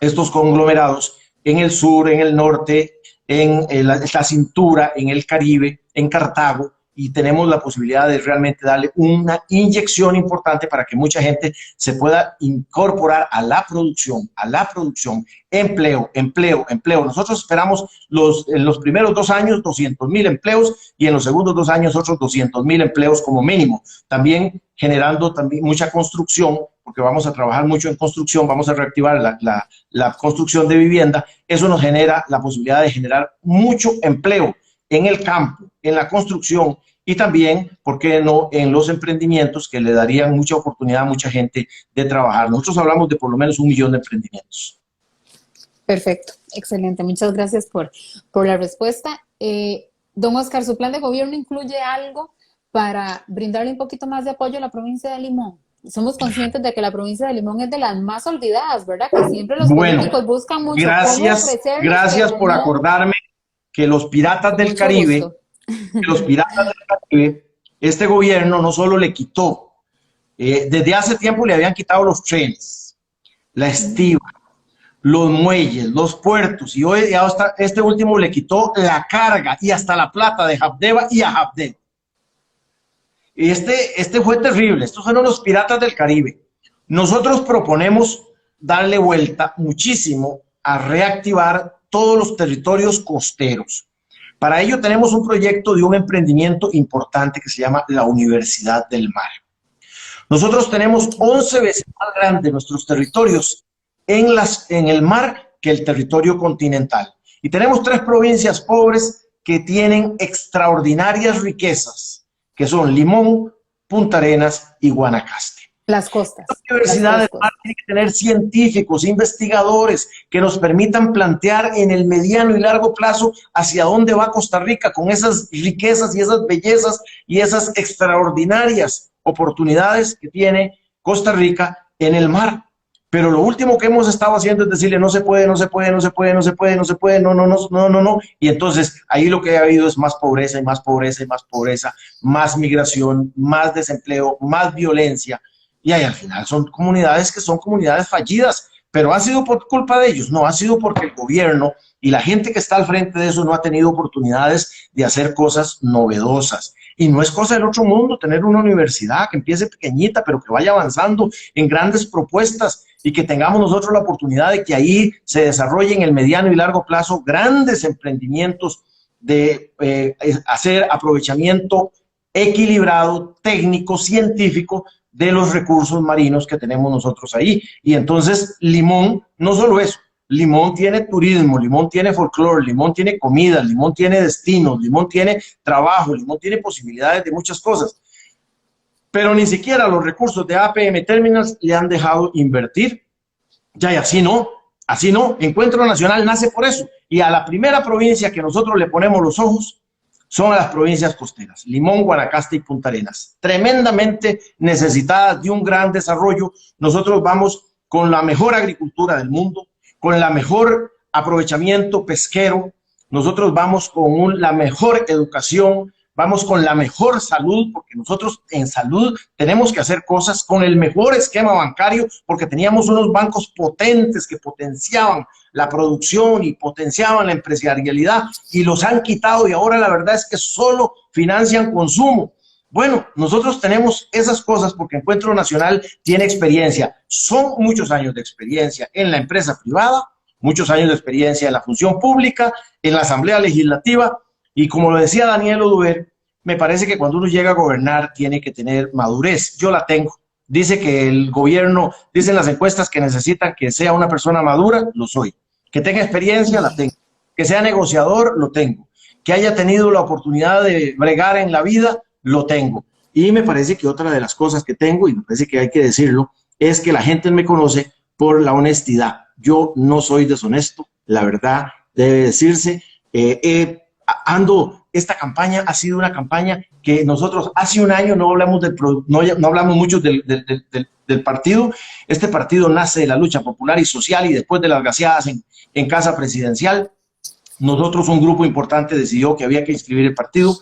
estos conglomerados en el sur, en el norte, en la cintura, en el Caribe, en Cartago, y tenemos la posibilidad de realmente darle una inyección importante para que mucha gente se pueda incorporar a la producción, empleo, empleo, empleo. Nosotros esperamos en los primeros 2 años 200,000 empleos y en los segundos 2 años otros 200,000 empleos como mínimo. También generando también mucha construcción, porque vamos a trabajar mucho en construcción, vamos a reactivar la construcción de vivienda. Eso nos genera la posibilidad de generar mucho empleo en el campo, en la construcción y también, ¿por qué no?, en los emprendimientos que le darían mucha oportunidad a mucha gente de trabajar. Nosotros hablamos de por lo menos 1 millón de emprendimientos. Perfecto, excelente. Muchas gracias por la respuesta. Don Oscar, ¿su plan de gobierno incluye algo para brindarle un poquito más de apoyo a la provincia de Limón? Somos conscientes de que la provincia de Limón es de las más olvidadas, ¿verdad? Que siempre los políticos buscan mucho cómo ofrecerles, gracias por acordarme que los piratas del Caribe, este gobierno no solo le quitó, desde hace tiempo le habían quitado los trenes, la estiva, los muelles, los puertos, y hoy hasta este último le quitó la carga y hasta la plata de Habdeba y a Habdeba. Este fue terrible, estos fueron los piratas del Caribe. Nosotros proponemos darle vuelta muchísimo a reactivar todos los territorios costeros. Para ello tenemos un proyecto de un emprendimiento importante que se llama la Universidad del Mar. Nosotros tenemos 11 veces más grandes nuestros territorios en el mar que el territorio continental. Y tenemos 3 provincias pobres que tienen extraordinarias riquezas, que son Limón, Punta Arenas y Guanacaste. Las costas. La Universidad del Mar tiene que tener científicos, investigadores que nos permitan plantear en el mediano y largo plazo hacia dónde va Costa Rica con esas riquezas y esas bellezas y esas extraordinarias oportunidades que tiene Costa Rica en el mar. Pero lo último que hemos estado haciendo es decirle no se puede, no se puede, no se puede, no se puede, no se puede, no, no, no, no, no, no. Y entonces ahí lo que ha habido es más pobreza y más pobreza y más pobreza, más migración, más desempleo, más violencia. Y ahí al final son comunidades que son comunidades fallidas, pero ha sido por culpa de ellos, no, ha sido porque el gobierno y la gente que está al frente de eso no ha tenido oportunidades de hacer cosas novedosas. Y no es cosa del otro mundo tener una universidad que empiece pequeñita, pero que vaya avanzando en grandes propuestas y que tengamos nosotros la oportunidad de que ahí se desarrollen en el mediano y largo plazo grandes emprendimientos de hacer aprovechamiento equilibrado, técnico, científico, de los recursos marinos que tenemos nosotros ahí. Y entonces Limón, no solo eso, Limón tiene turismo, Limón tiene folclore, Limón tiene comida, Limón tiene destinos, Limón tiene trabajo, Limón tiene posibilidades de muchas cosas. Pero ni siquiera los recursos de APM Terminals le han dejado invertir. Ya, y así no, así no. Encuentro Nacional nace por eso. Y a la primera provincia que nosotros le ponemos los ojos son a las provincias costeras, Limón, Guanacaste y Punta Arenas, tremendamente necesitadas de un gran desarrollo. Nosotros vamos con la mejor agricultura del mundo, con la mejor aprovechamiento pesquero, nosotros vamos con la mejor educación, vamos con la mejor salud, porque nosotros en salud tenemos que hacer cosas con el mejor esquema bancario, porque teníamos unos bancos potentes que potenciaban la producción y potenciaban la empresarialidad, y los han quitado, y ahora la verdad es que solo financian consumo. Bueno, nosotros tenemos esas cosas porque Encuentro Nacional tiene experiencia. Son muchos años de experiencia en la empresa privada, muchos años de experiencia en la función pública, en la Asamblea Legislativa, y como lo decía Daniel Oduber, me parece que cuando uno llega a gobernar tiene que tener madurez. Yo la tengo. Dice que el gobierno, dicen las encuestas que necesitan que sea una persona madura, lo soy. Que tenga experiencia, la tengo. Que sea negociador, lo tengo. Que haya tenido la oportunidad de bregar en la vida, lo tengo. Y me parece que otra de las cosas que tengo, y me parece que hay que decirlo, es que la gente me conoce por la honestidad. Yo no soy deshonesto, la verdad debe decirse. Esta campaña ha sido una campaña que nosotros hace un año no hablamos, no hablamos mucho del partido. Este partido nace de la lucha popular y social y después de las gaseadas en Casa Presidencial. Nosotros, un grupo importante, decidió que había que inscribir el partido.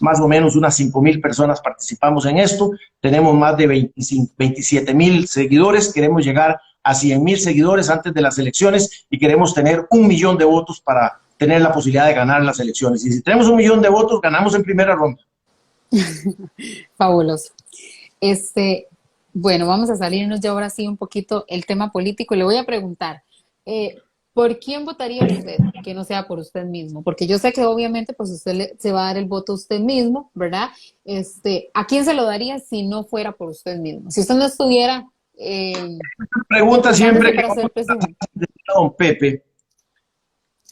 Más o menos unas 5,000 personas participamos en esto. Tenemos más de 27,000 seguidores. Queremos llegar a 100,000 seguidores antes de las elecciones y queremos tener 1 millón de votos para tener la posibilidad de ganar las elecciones. Y si tenemos 1 millón de votos, ganamos en primera ronda. Fabuloso. Bueno, vamos a salirnos ya ahora sí un poquito el tema político. Le voy a preguntar, ¿por quién votaría usted que no sea por usted mismo? Porque yo sé que obviamente pues usted se va a dar el voto a usted mismo, ¿verdad? ¿A quién se lo daría si no fuera por usted mismo? Si usted no estuviera... pregunta siempre que don Pepe,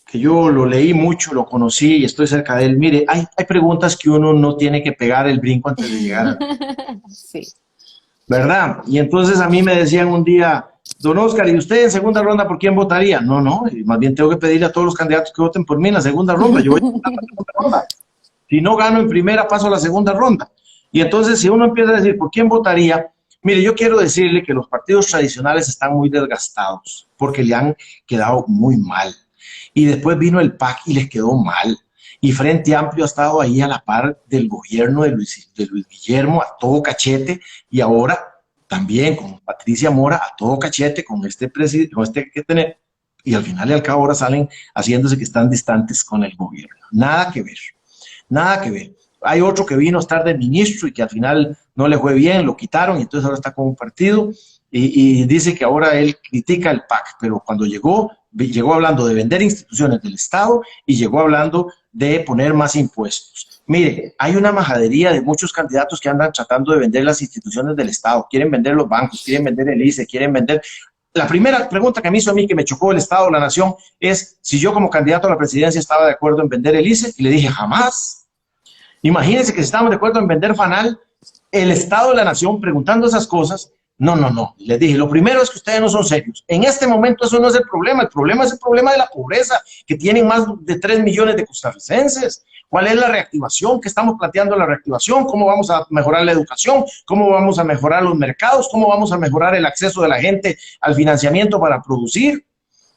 que yo lo leí mucho, lo conocí y estoy cerca de él. Mire, hay preguntas que uno no tiene que pegar el brinco antes de llegar. Sí. ¿Verdad? Y entonces a mí me decían un día, don Oscar, ¿y usted en segunda ronda por quién votaría? No, más bien tengo que pedirle a todos los candidatos que voten por mí en la segunda ronda. Yo voy a la segunda ronda. Si no gano en primera, paso a la segunda ronda. Y entonces si uno empieza a decir, ¿por quién votaría? Mire, yo quiero decirle que los partidos tradicionales están muy desgastados porque le han quedado muy mal. Y después vino el PAC y les quedó mal. Y Frente Amplio ha estado ahí a la par del gobierno de Luis Guillermo a todo cachete, y ahora también con Patricia Mora a todo cachete con este que tener, y al final y al cabo ahora salen haciéndose que están distantes con el gobierno. Nada que ver, nada que ver. Hay otro que vino a estar de ministro y que al final no le fue bien, lo quitaron y entonces ahora está con un partido y dice que ahora él critica el PAC, pero cuando llegó hablando de vender instituciones del Estado y llegó hablando de poner más impuestos. Mire, hay una majadería de muchos candidatos que andan tratando de vender las instituciones del Estado, quieren vender los bancos, quieren vender el ICE, quieren vender... La primera pregunta que me hizo a mí, que me chocó el Estado, la Nación, es si yo como candidato a la presidencia estaba de acuerdo en vender el ICE, y le dije, jamás. Imagínense que si estamos de acuerdo en vender FANAL, el Estado de la Nación preguntando esas cosas. No. Les dije, lo primero es que ustedes no son serios. En este momento eso no es el problema es el problema de la pobreza, que tienen más de 3 millones de costarricenses. ¿Cuál es la reactivación? ¿Qué estamos planteando la reactivación? ¿Cómo vamos a mejorar la educación? ¿Cómo vamos a mejorar los mercados? ¿Cómo vamos a mejorar el acceso de la gente al financiamiento para producir?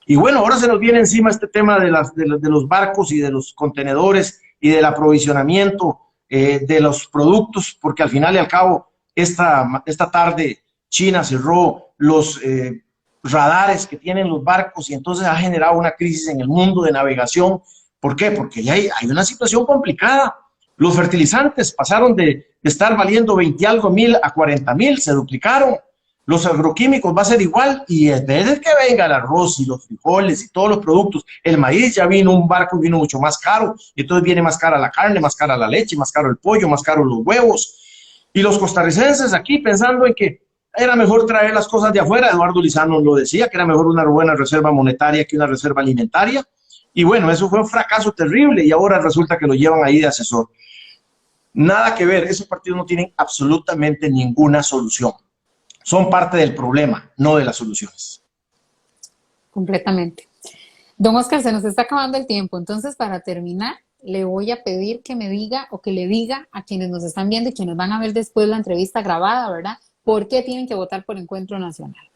Y bueno, ahora se nos viene encima este tema de los barcos y de los contenedores y del aprovisionamiento de los productos, porque al final y al cabo, esta tarde China cerró los radares que tienen los barcos y entonces ha generado una crisis en el mundo de navegación. ¿Por qué? Porque ya hay una situación complicada. Los fertilizantes pasaron de estar valiendo 20 y algo mil a 40,000, se duplicaron. Los agroquímicos va a ser igual, y en vez de que venga el arroz y los frijoles y todos los productos, el maíz ya vino, un barco vino mucho más caro, y entonces viene más cara la carne, más cara la leche, más caro el pollo, más caro los huevos. Y los costarricenses aquí pensando en que era mejor traer las cosas de afuera. Eduardo Lizano lo decía, que era mejor una buena reserva monetaria que una reserva alimentaria. Y bueno, eso fue un fracaso terrible y ahora resulta que lo llevan ahí de asesor. Nada que ver, esos partidos no tienen absolutamente ninguna solución. Son parte del problema, no de las soluciones. Completamente. Don Oscar, se nos está acabando el tiempo, entonces para terminar, le voy a pedir que me diga o que le diga a quienes nos están viendo y quienes van a ver después la entrevista grabada, ¿verdad? ¿Por qué tienen que votar por Encuentro Nacional?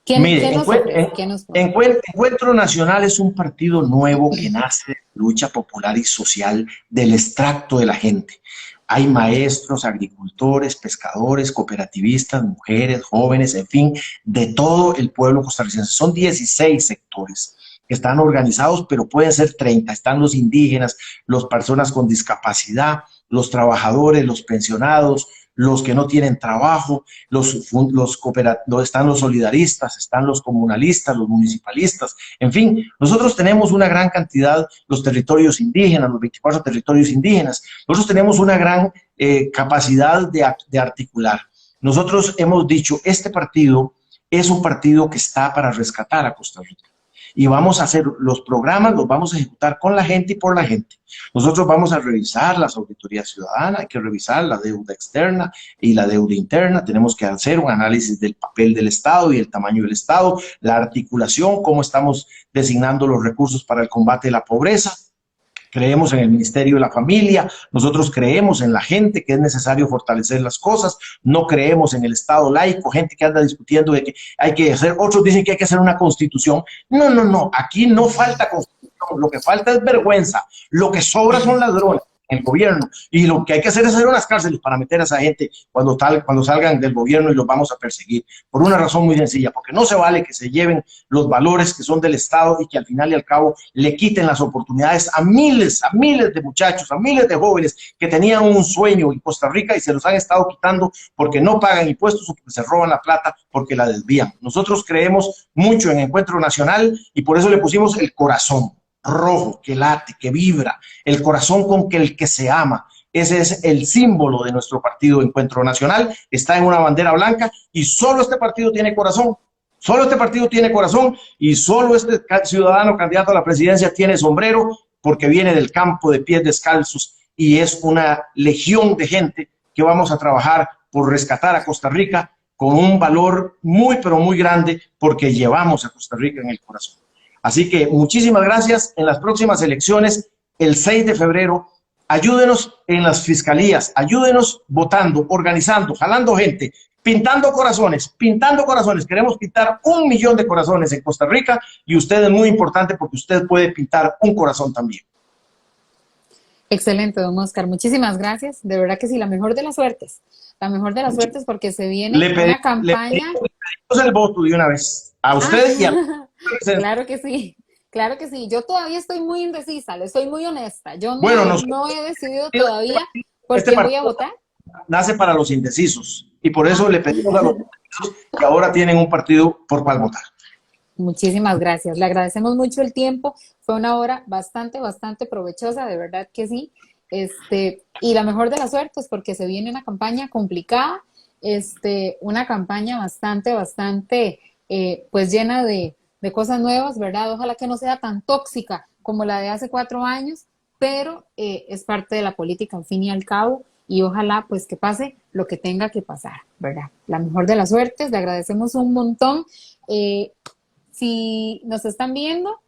Mire, ¿Qué nos ofrece? ¿Qué nos propone? Encuentro Nacional es un partido nuevo que nace de lucha popular y social del extracto de la gente. Hay maestros, agricultores, pescadores, cooperativistas, mujeres, jóvenes, en fin, de todo el pueblo costarricense. Son 16 sectores que están organizados, pero pueden ser 30. Están los indígenas, las personas con discapacidad, los trabajadores, los pensionados, los que no tienen trabajo, están los solidaristas, están los comunalistas, los municipalistas, en fin, nosotros tenemos una gran cantidad, los territorios indígenas, los 24 territorios indígenas, nosotros tenemos una gran capacidad de articular. Nosotros hemos dicho, este partido es un partido que está para rescatar a Costa Rica. Y vamos a hacer los programas, los vamos a ejecutar con la gente y por la gente. Nosotros vamos a revisar las auditorías ciudadanas, hay que revisar la deuda externa y la deuda interna, tenemos que hacer un análisis del papel del Estado y el tamaño del Estado, la articulación, cómo estamos designando los recursos para el combate de la pobreza. Creemos en el Ministerio de la Familia, nosotros creemos en la gente, que es necesario fortalecer las cosas, no creemos en el Estado laico, gente que anda discutiendo de que hay que hacer, otros dicen que hay que hacer una constitución. No, no, no, aquí no falta constitución, lo que falta es vergüenza, lo que sobra son ladrones en el gobierno, y lo que hay que hacer es hacer unas cárceles para meter a esa gente cuando salgan del gobierno y los vamos a perseguir, por una razón muy sencilla, porque no se vale que se lleven los valores que son del Estado y que al final y al cabo le quiten las oportunidades a miles de muchachos, a miles de jóvenes que tenían un sueño en Costa Rica y se los han estado quitando porque no pagan impuestos o porque se roban la plata, porque la desvían. Nosotros creemos mucho en Encuentro Nacional y por eso le pusimos el corazón rojo, que late, que vibra, el corazón con que el que se ama. Ese es el símbolo de nuestro partido Encuentro Nacional, está en una bandera blanca y solo este partido tiene corazón. Solo este partido tiene corazón y solo este ciudadano candidato a la presidencia tiene sombrero porque viene del campo de pies descalzos y es una legión de gente que vamos a trabajar por rescatar a Costa Rica con un valor muy, pero muy grande porque llevamos a Costa Rica en el corazón. Así que muchísimas gracias. En las próximas elecciones, el 6 de febrero, ayúdenos en las fiscalías, ayúdenos votando, organizando, jalando gente, pintando corazones, pintando corazones. Queremos pintar 1 millón de corazones en Costa Rica y usted es muy importante porque usted puede pintar un corazón también. Excelente, don Oscar. Muchísimas gracias. De verdad que sí, la mejor de las suertes. La mejor de las suertes porque se viene una campaña. Le pedimos el voto de una vez a usted y a... Claro que sí, claro que sí. Yo todavía estoy muy indecisa, le soy muy honesta. Yo no he decidido todavía por quién voy a votar. Nace para los indecisos y por eso le pedimos a los indecisos que ahora tienen un partido por cual votar. Muchísimas gracias, le agradecemos mucho el tiempo, fue una hora bastante provechosa, de verdad que sí, y la mejor de las suertes porque se viene una campaña complicada, una campaña bastante pues llena de cosas nuevas, ¿verdad? Ojalá que no sea tan tóxica como la de hace 4 años, pero es parte de la política al fin y al cabo, y ojalá pues que pase lo que tenga que pasar, ¿verdad? La mejor de las suertes, le agradecemos un montón. Si nos están viendo,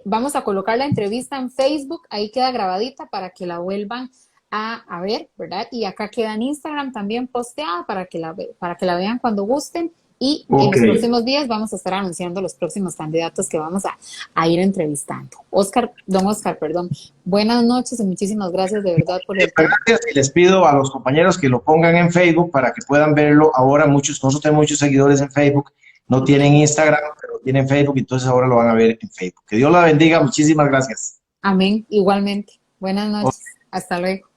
vamos a colocar la entrevista en Facebook, ahí queda grabadita para que la vuelvan a ver, ¿verdad? Y acá queda en Instagram también posteada para que la vean cuando gusten. Y en los próximos días vamos a estar anunciando los próximos candidatos que vamos a ir entrevistando. Don Oscar, buenas noches y muchísimas gracias de verdad por el tiempo. Gracias y les pido a los compañeros que lo pongan en Facebook para que puedan verlo. Ahora nosotros tenemos muchos seguidores en Facebook, no tienen Instagram, pero tienen Facebook, entonces ahora lo van a ver en Facebook. Que Dios la bendiga, muchísimas gracias. Amén, igualmente. Buenas noches, hasta luego.